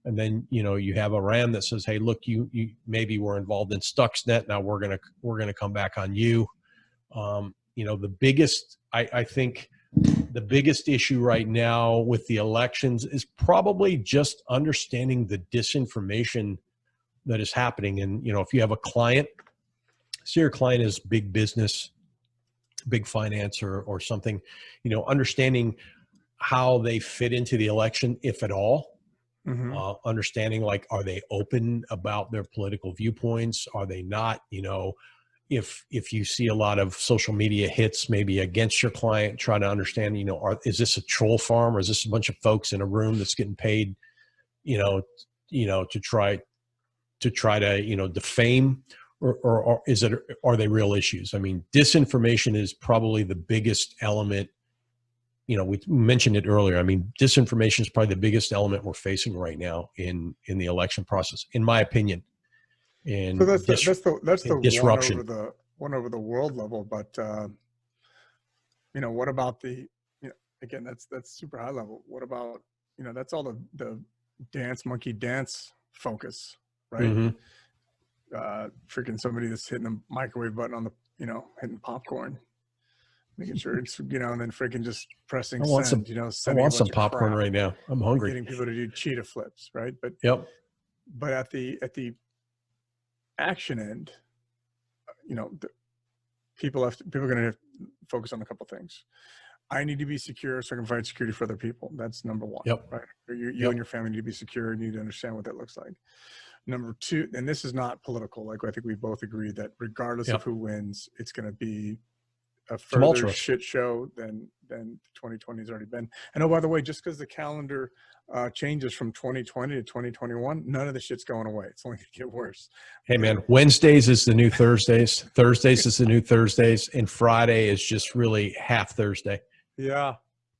And then, you have Iran that says, hey, look, you maybe were involved in Stuxnet. Now we're going to come back on you. The biggest issue right now with the elections is probably just understanding the disinformation that is happening. And, if you have a client, say your client is big business, big finance or something, understanding how they fit into the election, if at all. Mm-hmm. Understanding, like, are they open about their political viewpoints? Are they not? If you see a lot of social media hits maybe against your client, try to understand, is this a troll farm, or is this a bunch of folks in a room that's getting paid, to try to defame, or are they real issues? I mean, disinformation is probably the biggest element. We mentioned it earlier. I mean, disinformation is probably the biggest element we're facing right now in the election process, in my opinion. And so that's the disruption one over the world level. But what about the again, that's super high level. What about that's all the monkey dance focus, right? Mm-hmm. Freaking somebody that's hitting the microwave button on the hitting popcorn, making sure it's and then freaking just pressing send. I want some popcorn right now. I'm hungry. Getting people to do cheetah flips, right? But But at the action end, people are going to focus on a couple things. I need to be secure so I can provide security for other people. That's number one. Right? You and your family need to be secure. You need to understand what that looks like. Number two, and this is not political. Like, I think we both agree that regardless of who wins, it's going to be a further shit show than 2020 has already been. And oh, by the way, just because the calendar changes from 2020 to 2021, none of the shit's going away. It's only going to get worse. Hey man, Wednesdays is the new Thursdays. Thursdays is the new Thursdays, and Friday is just really half Thursday. Yeah.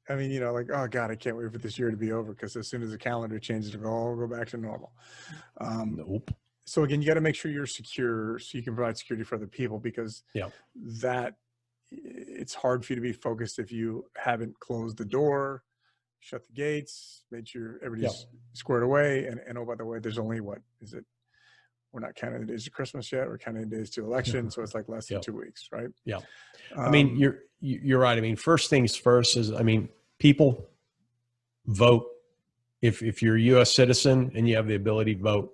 I mean, like, oh God, I can't wait for this year to be over, because as soon as the calendar changes, it'll all go back to normal. Nope. So again, you got to make sure you're secure so you can provide security for other people, because Yeah. it's hard for you to be focused if you haven't closed the door, shut the gates, made sure everybody's squared away. And oh, by the way, there's only, what is it? We're not counting the days to Christmas yet. We're counting the days to election. So it's like less than 2 weeks, right? Yeah. I mean, you're right. I mean, first things first is, I mean, people vote. If you're a U.S. citizen and you have the ability to vote,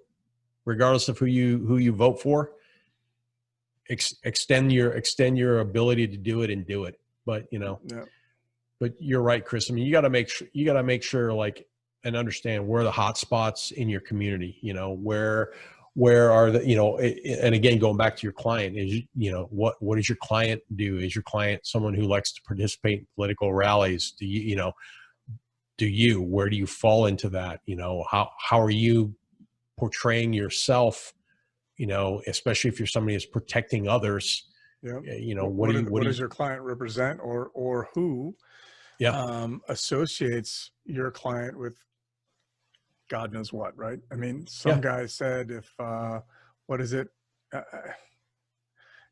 regardless of who you vote for, extend your ability to do it and do it. But but you're right, Chris. I mean, you got to make sure like, and understand where the hot spots in your community. Where are the, and again, going back to your client is, what does your client do? Is your client someone who likes to participate in political rallies? Where do you fall into that? How are you portraying yourself? Especially if you're somebody that's protecting others. Yeah. What does your client represent, or who associates your client with God knows what, right? I mean, some guy said, if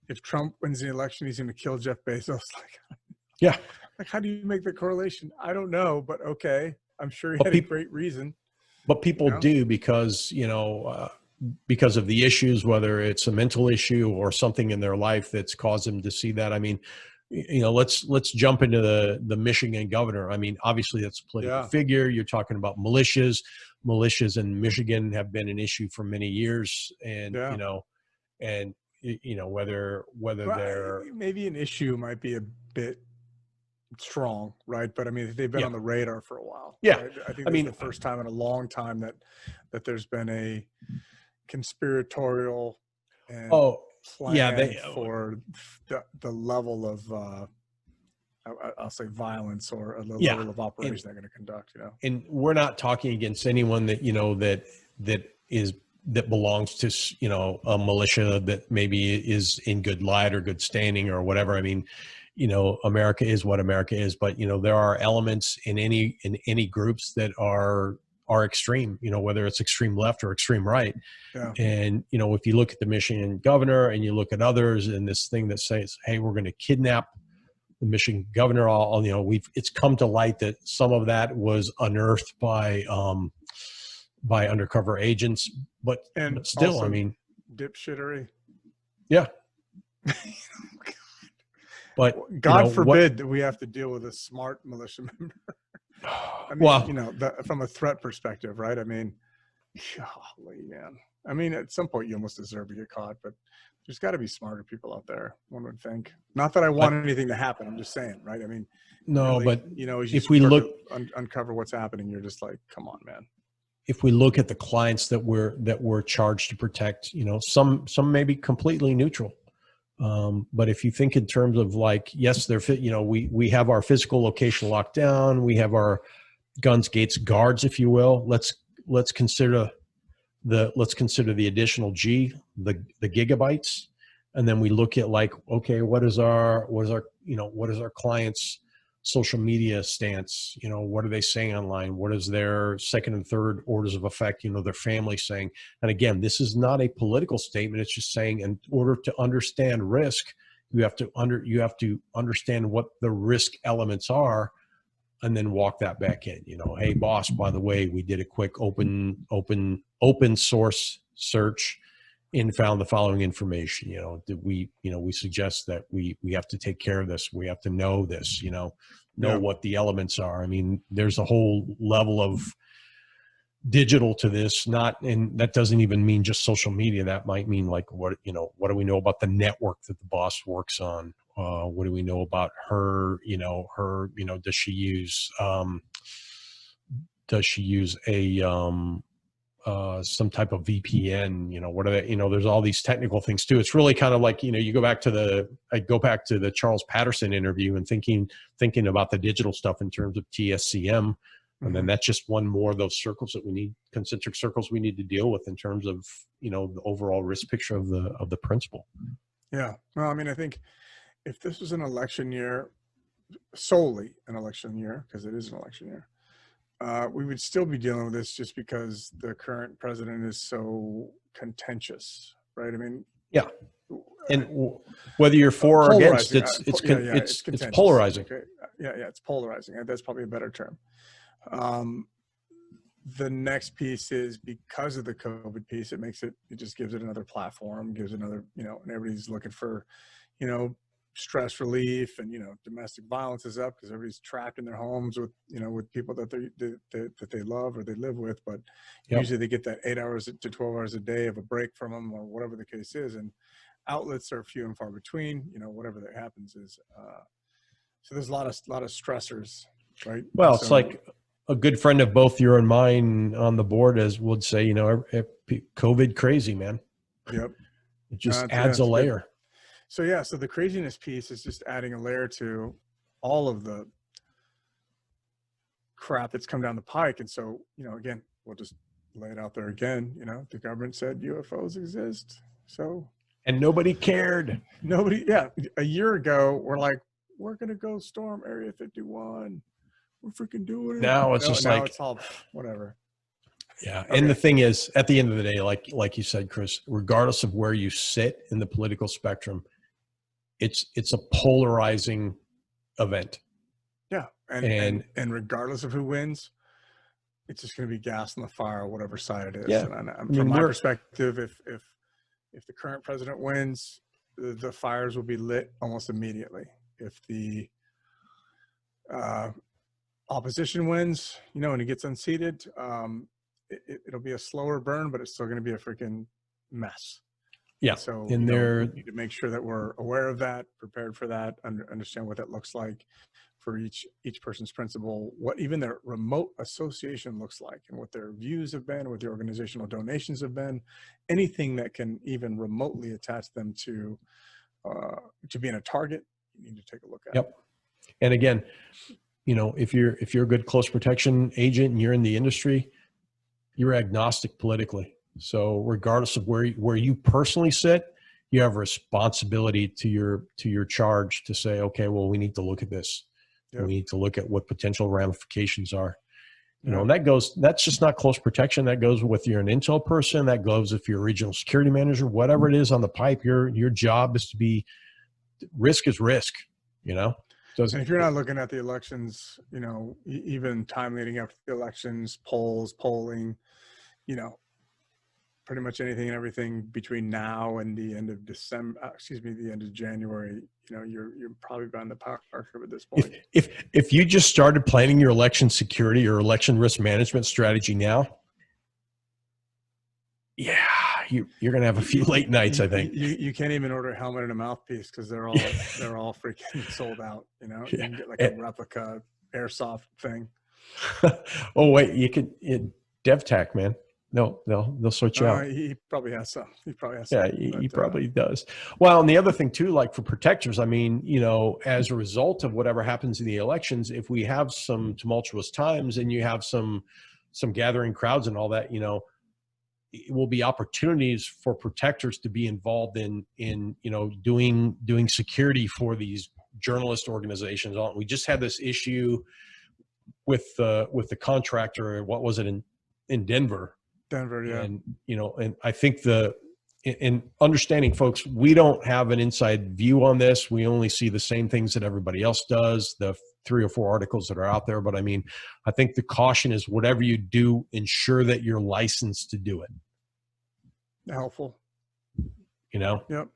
if Trump wins the election, he's going to kill Jeff Bezos. Like, how do you make the correlation? I don't know, but okay. I'm sure he had a great reason. But people do, because, because of the issues, whether it's a mental issue or something in their life that's caused them to see that. I mean, let's jump into the Michigan governor. I mean, obviously that's a political figure. You're talking about militias. Militias in Michigan have been an issue for many years, and whether they're, maybe an issue might be a bit strong, right? But I mean, they've been on the radar for a while. Right? I think this is the first time in a long time that there's been a conspiratorial and plan for the level of I'll say violence, or a level of operation they're going to conduct. And we're not talking against anyone that that belongs to a militia that maybe is in good light or good standing or whatever. I mean, America is what America is, but there are elements in any groups that are extreme, whether it's extreme left or extreme right. And if you look at the Michigan governor and you look at others, and this thing that says, hey, we're going to kidnap the Michigan governor, it's come to light that some of that was unearthed by undercover agents, but still, I mean, dipshittery. But God forbid that we have to deal with a smart militia member. I mean, from a threat perspective, right? I mean, golly, man. I mean, at some point you almost deserve to get caught, but there's got to be smarter people out there, one would think. Not that I want anything to happen. I'm just saying, right? I mean, no, really, but as you if we look, uncover what's happening, you're just like, come on, man. If we look at the clients that we're charged to protect, some may be completely neutral. But if you think in terms of like, yes, we have our physical location locked down. We have our guns, gates, guards, if you will. Let's consider the additional the gigabytes. And then we look at like, okay, what is our client's social media stance? What are they saying online? What is their second and third orders of effect, their family saying? And again, this is not a political statement. It's just saying, in order to understand risk, you have to understand what the risk elements are, and then walk that back in. Hey boss, by the way, we did a quick open source search and found the following information. We suggest that we have to take care of this. We have to know this, what the elements are. I mean, there's a whole level of digital to this, and that doesn't even mean just social media. That might mean like, what do we know about the network that the boss works on? What do we know about her? Does she use a some type of VPN? What are they? There's all these technical things too. It's really kind of like, you go back to the Charles Patterson interview and thinking about the digital stuff in terms of TSCM. And then that's just one more of those circles that we need, concentric circles we need to deal with in terms of, the overall risk picture of the principle. Yeah. Well, I mean, I think if this was an election year, solely an election year, because it is an election year, we would still be dealing with this just because the current president is so contentious, right? I mean, Yeah. And whether you're for or against, it's polarizing. Okay. Yeah, it's polarizing. That's probably a better term. The next piece is, because of the COVID piece, it just gives it another platform, gives another, and everybody's looking for, stress relief, and, domestic violence is up because everybody's trapped in their homes with, with people that they love or they live with. But usually they get that 8 hours to 12 hours a day of a break from them, or whatever the case is. And outlets are few and far between, whatever that happens is. So there's a lot of stressors, right? Well, it's like a good friend of both your and mine on the board would say, COVID crazy, man. Yep. It just adds a layer. Good. So the craziness piece is just adding a layer to all of the crap that's come down the pike. And so, again, we'll just lay it out there again. The government said UFOs exist. So. And nobody cared. A year ago, we're like, we're going to go storm Area 51. We're freaking doing it. Now it's now it's all whatever. Yeah. Okay. And the thing is, at the end of the day, like you said, Chris, regardless of where you sit in the political spectrum, it's a polarizing event. Yeah. And regardless of who wins, it's just going to be gas in the fire, whatever side it is. Yeah. And from my perspective, if the current president wins, the fires will be lit almost immediately. If the opposition wins, and he gets unseated, it'll be a slower burn, but it's still going to be a freaking mess. Yeah. So we need to make sure that we're aware of that, prepared for that, understand what that looks like for each person's principle, what even their remote association looks like, and what their views have been, what the organizational donations have been, anything that can even remotely attach them to being a target. You need to take a look at. Yep. And again, if you're a good close protection agent and you're in the industry, you're agnostic politically. So regardless of where you personally sit, you have a responsibility to your charge to say, okay, well, we need to look at this. Yep. We need to look at what potential ramifications are. And that's just not close protection. That goes with you're an intel person. That goes if you're a regional security manager, whatever it is on the pipe, your job is to be, risk is risk, And if you're not looking at the elections, even time leading up to the elections, polling, pretty much anything and everything between now and the end of the end of January, you're probably behind the power curve at this point. If you just started planning your election security or election risk management strategy now, you're going to have a few late nights, I think. You can't even order a helmet and a mouthpiece because they're all freaking sold out. You can get like a replica airsoft thing. Oh wait, you could DevTech, man. No, they'll sort you out. He probably has some. He probably does. Well, and the other thing too, like for protectors, I mean, as a result of whatever happens in the elections, if we have some tumultuous times and you have some gathering crowds and all that, it will be opportunities for protectors to be involved in doing security for these journalist organizations. We just had this issue with the contractor. What was it in Denver? Denver, yeah. And and I think in understanding, folks, we don't have an inside view on this. We only see the same things that everybody else does, the 3 or 4 articles that are out there. But I mean, I think the caution is whatever you do, ensure that you're licensed to do it. Helpful. Yep.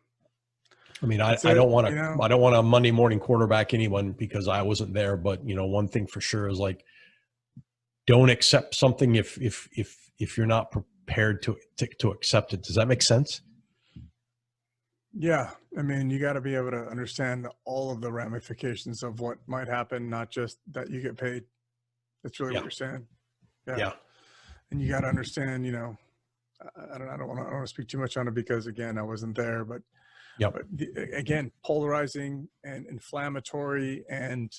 I mean, I don't want to Monday morning quarterback anyone because I wasn't there. But one thing for sure is like, don't accept something if you're not prepared to accept it. Does that make sense? Yeah. I mean, you got to be able to understand all of the ramifications of what might happen, not just that you get paid. That's really what you're saying. Yeah. And you got to understand, I don't want to speak too much on it because again, I wasn't there, but again, polarizing and inflammatory and,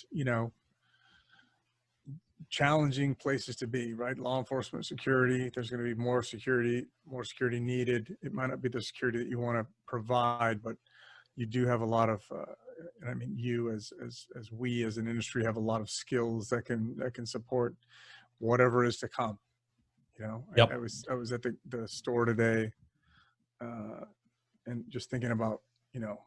challenging places to be, right? Law enforcement, security, there's going to be more security needed. It might not be the security that you want to provide, but you do have a lot of, and I mean, you as we as an industry have a lot of skills that can support whatever is to come. You know, Yep. I was at the store today, and just thinking about, you know,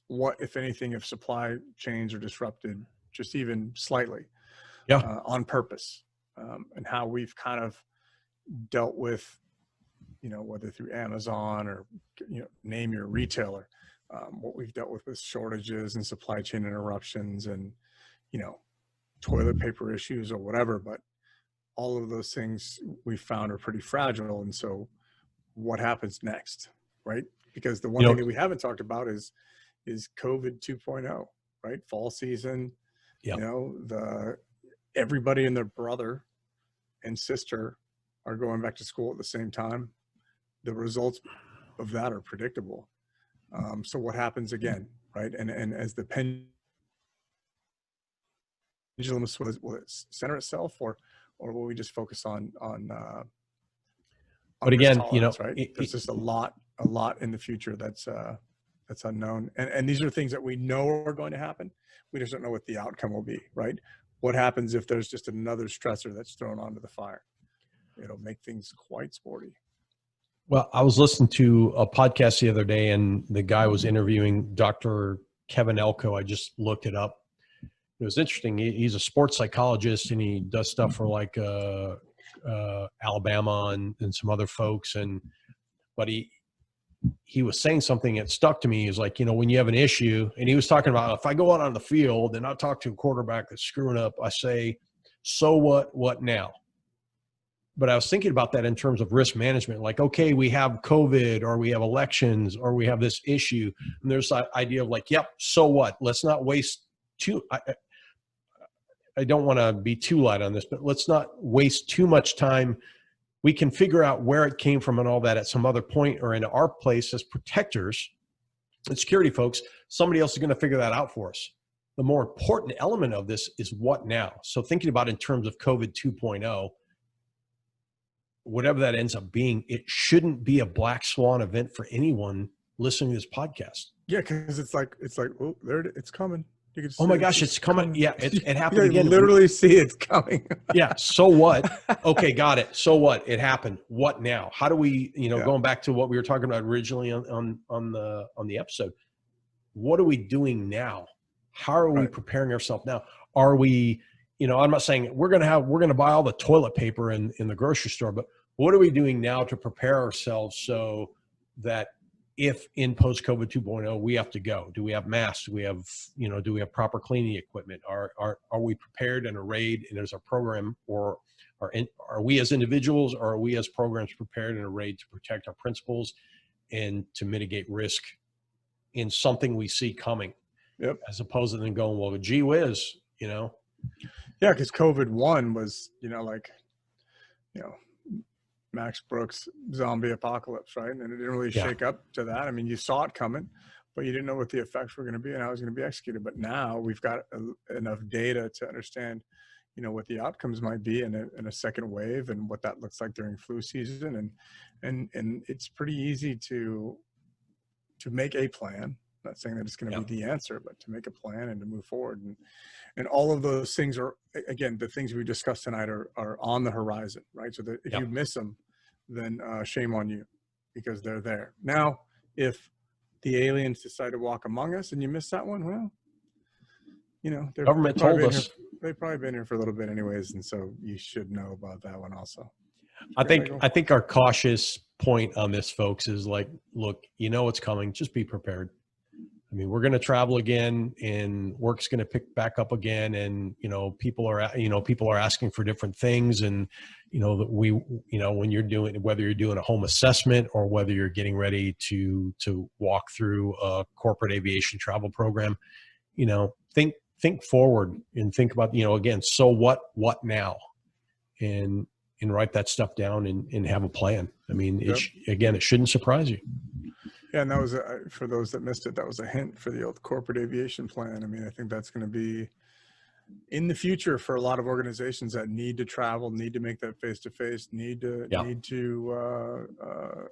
what, if anything, if supply chains are disrupted just even slightly, on purpose, and how we've kind of dealt with, you know, whether through Amazon or, you know, name your retailer, what we've dealt with shortages and supply chain interruptions and, you know, toilet paper issues or whatever. But all of those things we found are pretty fragile. And so what happens next, right? Because the one thing that we haven't talked about is COVID 2.0, right? Fall season, you know, everybody and their brother and sister are going back to school at the same time. The results of that are predictable. So what happens again, right? And as the pendulum will it center itself, or will we just focus on but again, you know, right? There's just a lot in the future that's unknown. And these are things that we know are going to happen. We just don't know what the outcome will be, right? What happens if there's just another stressor that's thrown onto the fire? It'll make things quite sporty. Well, I was listening to a podcast the other day, and the guy was interviewing Dr. Kevin Elko. I just looked it up. It was interesting. He's a sports psychologist, and he does stuff for like Alabama and some other folks. But he was saying something that stuck to me. Is like, you know, when you have an issue, and he was talking about, if I go out on the field and I talk to a quarterback that's screwing up, I say, so what? What now? But I was thinking about that in terms of risk management. Like, okay, we have COVID, or we have elections, or we have this issue. And there's that idea of like, yep, so what? Let's not waste I don't want to be too light on this, but let's not waste too much time. We can figure out where it came from and all that at some other point, or in our place as protectors and security folks. Somebody else is going to figure that out for us. The more important element of this is what now. So thinking about in terms of COVID 2.0, whatever that ends up being, it shouldn't be a black swan event for anyone listening to this podcast. Yeah, because it's like, oh, there it's coming. You can see oh my gosh, it's coming. Yeah, it happened again. You literally see it's coming. Yeah. So what? Okay, got it. So what? It happened. What now? How do we, you know, going back to what we were talking about originally on the episode, what are we doing now? How are we preparing ourselves now? Are we, you know, I'm not saying we're going to buy all the toilet paper in the grocery store, but what are we doing now to prepare ourselves so that if in post-COVID 2.0, we have to go? Do we have masks? Do we have, you know, do we have proper cleaning equipment? Are we prepared and arrayed, and there's a program, or are we as individuals, or are we as programs prepared and arrayed to protect our principles and to mitigate risk in something we see coming? Yep. As opposed to then going, well, gee whiz, you know? Yeah, because COVID-1 was, you know, like, you know, Max Brooks' zombie apocalypse, right? And it didn't really shake up to that. I mean, you saw it coming, but you didn't know what the effects were going to be and how it was going to be executed. But now we've got enough data to understand, you know, what the outcomes might be in a second wave, and what that looks like during flu season. And it's pretty easy to make a plan. I'm not saying that it's going to be the answer, but to make a plan and to move forward. And all of those things are, again, the things we discussed tonight are on the horizon, right? So that if you miss them, then shame on you, because they're there. Now, if the aliens decide to walk among us and you miss that one, well, you know, government told us. They've probably been here for a little bit anyways, and so you should know about that one also. I think our cautious point on this, folks, is like, look, you know what's coming. Just be prepared. I mean, we're going to travel again, and work's going to pick back up again. And, you know, people are asking for different things. And, you know, that when you're doing, whether you're doing a home assessment or whether you're getting ready to walk through a corporate aviation travel program, you know, think forward and think about, you know, again, so what now? And write that stuff down and have a plan. I mean, it shouldn't surprise you. Yeah, and that was, for those that missed it, that was a hint for the old corporate aviation plan. I mean, I think that's going to be in the future for a lot of organizations that need to travel, need to make that face-to-face, need to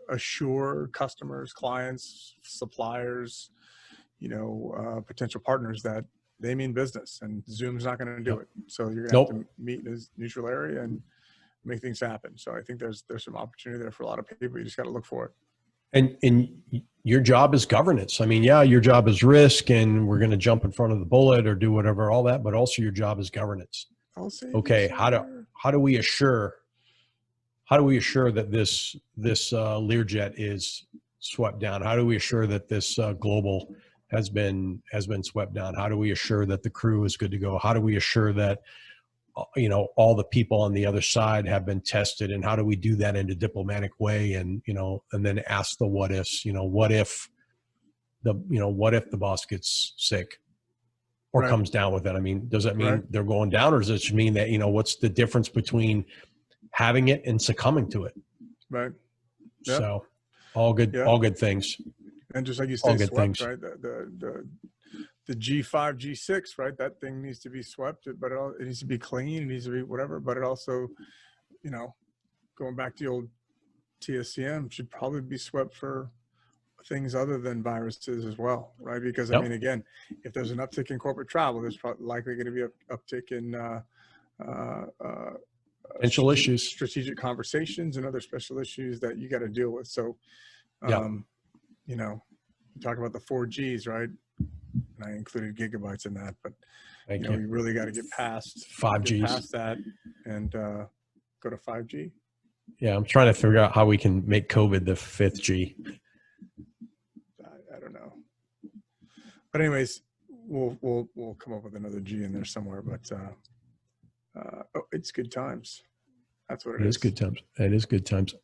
assure customers, clients, suppliers, potential partners that they mean business, and Zoom's not going to do it. So you're going to have to meet in a neutral area and make things happen. So I think there's some opportunity there for a lot of people. You just got to look for it. And your job is governance. I mean, yeah, your job is risk, and we're going to jump in front of the bullet or do whatever, all that, but also your job is governance. Okay, how do we assure that this Learjet is swept down? How do we assure that this global has been swept down? How do we assure that the crew is good to go? How do we assure that all the people on the other side have been tested? And how do we do that in a diplomatic way? And and then ask the what ifs. What if the boss gets sick or comes down with it? I mean, does that mean they're going down, or does it mean that what's the difference between having it and succumbing to it? Right. Yep. So all good things. And just like you said, swept, right? The G5, G6, right? That thing needs to be swept, but it needs to be clean. It needs to be whatever. But it also, going back to the old TSCM, should probably be swept for things other than viruses as well, right? Because I mean, again, if there's an uptick in corporate travel, there's likely going to be an uptick in potential issues, strategic conversations, and other special issues that you got to deal with. So, you talk about the 4Gs, right? And I included gigabytes in that, but you really got to get past 5Gs, past that, and go to 5G. Yeah, I'm trying to figure out how we can make COVID the 5th G. I don't know, but anyways, we'll come up with another G in there somewhere. But it's good times. That's what it is. It is good times. It is good times.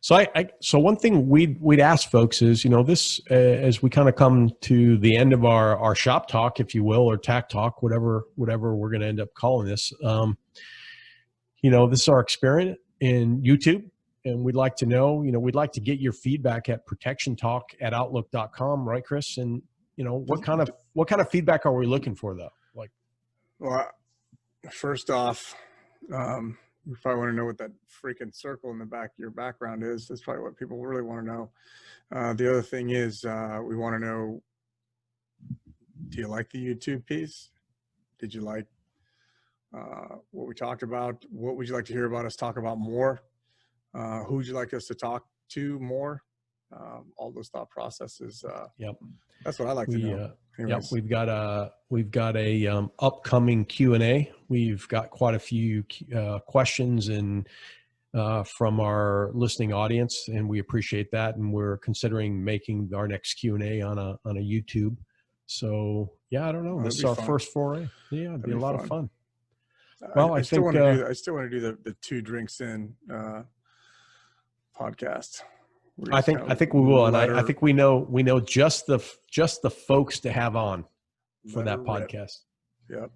So so one thing we'd ask folks is, this, as we kind of come to the end of our shop talk, if you will, or tack talk, whatever we're going to end up calling this, this is our experiment in YouTube, and we'd like to know, we'd like to get your feedback at protectiontalk@outlook.com. Right, Chris? And, what kind of feedback are we looking for though? Well, first off, you probably want to know what that freaking circle in the back of your background is. That's probably what people really want to know. The other thing is, we want to know, do you like the YouTube piece? Did you like what we talked about? What would you like to hear about us talk about more? Who would you like us to talk to more? All those thought processes. That's what I like to know. We've got a upcoming Q&A. We've got quite a few questions and from our listening audience, and we appreciate that. And we're considering making our next Q&A on a YouTube. So I don't know. This is our first foray. Yeah, it'd be a lot of fun. Well, I still want to do the 2 drinks in podcast. I think we will, and I think we know just the folks to have on for that podcast. Yep,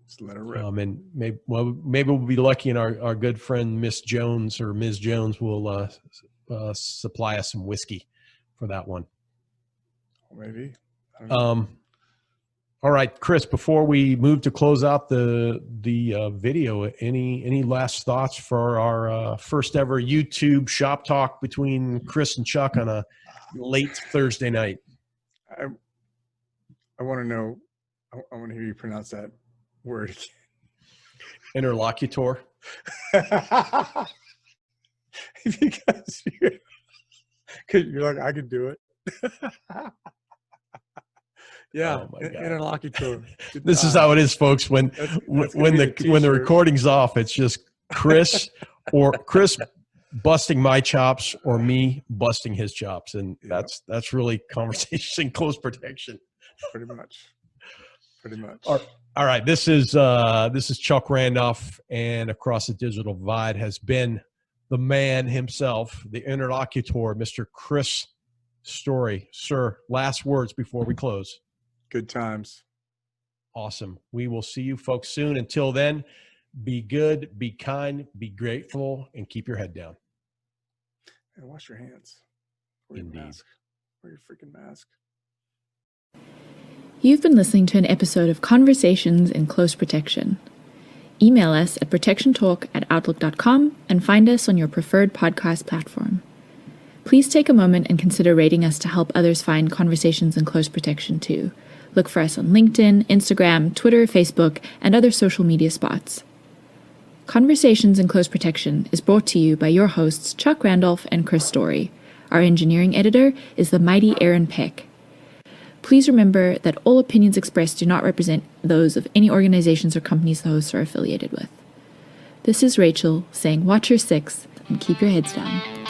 just let her rip. And maybe we'll be lucky, and our good friend Miss Jones or Ms. Jones will supply us some whiskey for that one. Maybe. I don't know. All right, Chris, before we move to close out the video, any last thoughts for our first ever YouTube shop talk between Chris and Chuck on a late Thursday night? I want to know, I want to hear you pronounce that word again. Interlocutor. Because you're like, I can do it. Yeah, interlocutor. This is how it is, folks. When the recording's off, it's just Chris or Chris busting my chops or me busting his chops, and that's really conversation close protection. Pretty much. All right. This is Chuck Randolph, and across the digital divide has been the man himself, the interlocutor, Mr. Chris Story. Sir, last words before we close. Good times. Awesome. We will see you folks soon. Until then, be good, be kind, be grateful, and keep your head down. And wash your hands. Wear your mask. Wear your freaking mask. You've been listening to an episode of Conversations in Close Protection. Email us at protectiontalk@outlook.com and find us on your preferred podcast platform. Please take a moment and consider rating us to help others find Conversations in Close Protection too. Look for us on LinkedIn, Instagram, Twitter, Facebook, and other social media spots. Conversations in Close Protection is brought to you by your hosts Chuck Randolph and Chris Story. Our engineering editor is the mighty Aaron Peck. Please remember that all opinions expressed do not represent those of any organizations or companies the hosts are affiliated with. This is Rachel saying watch your six and keep your heads down.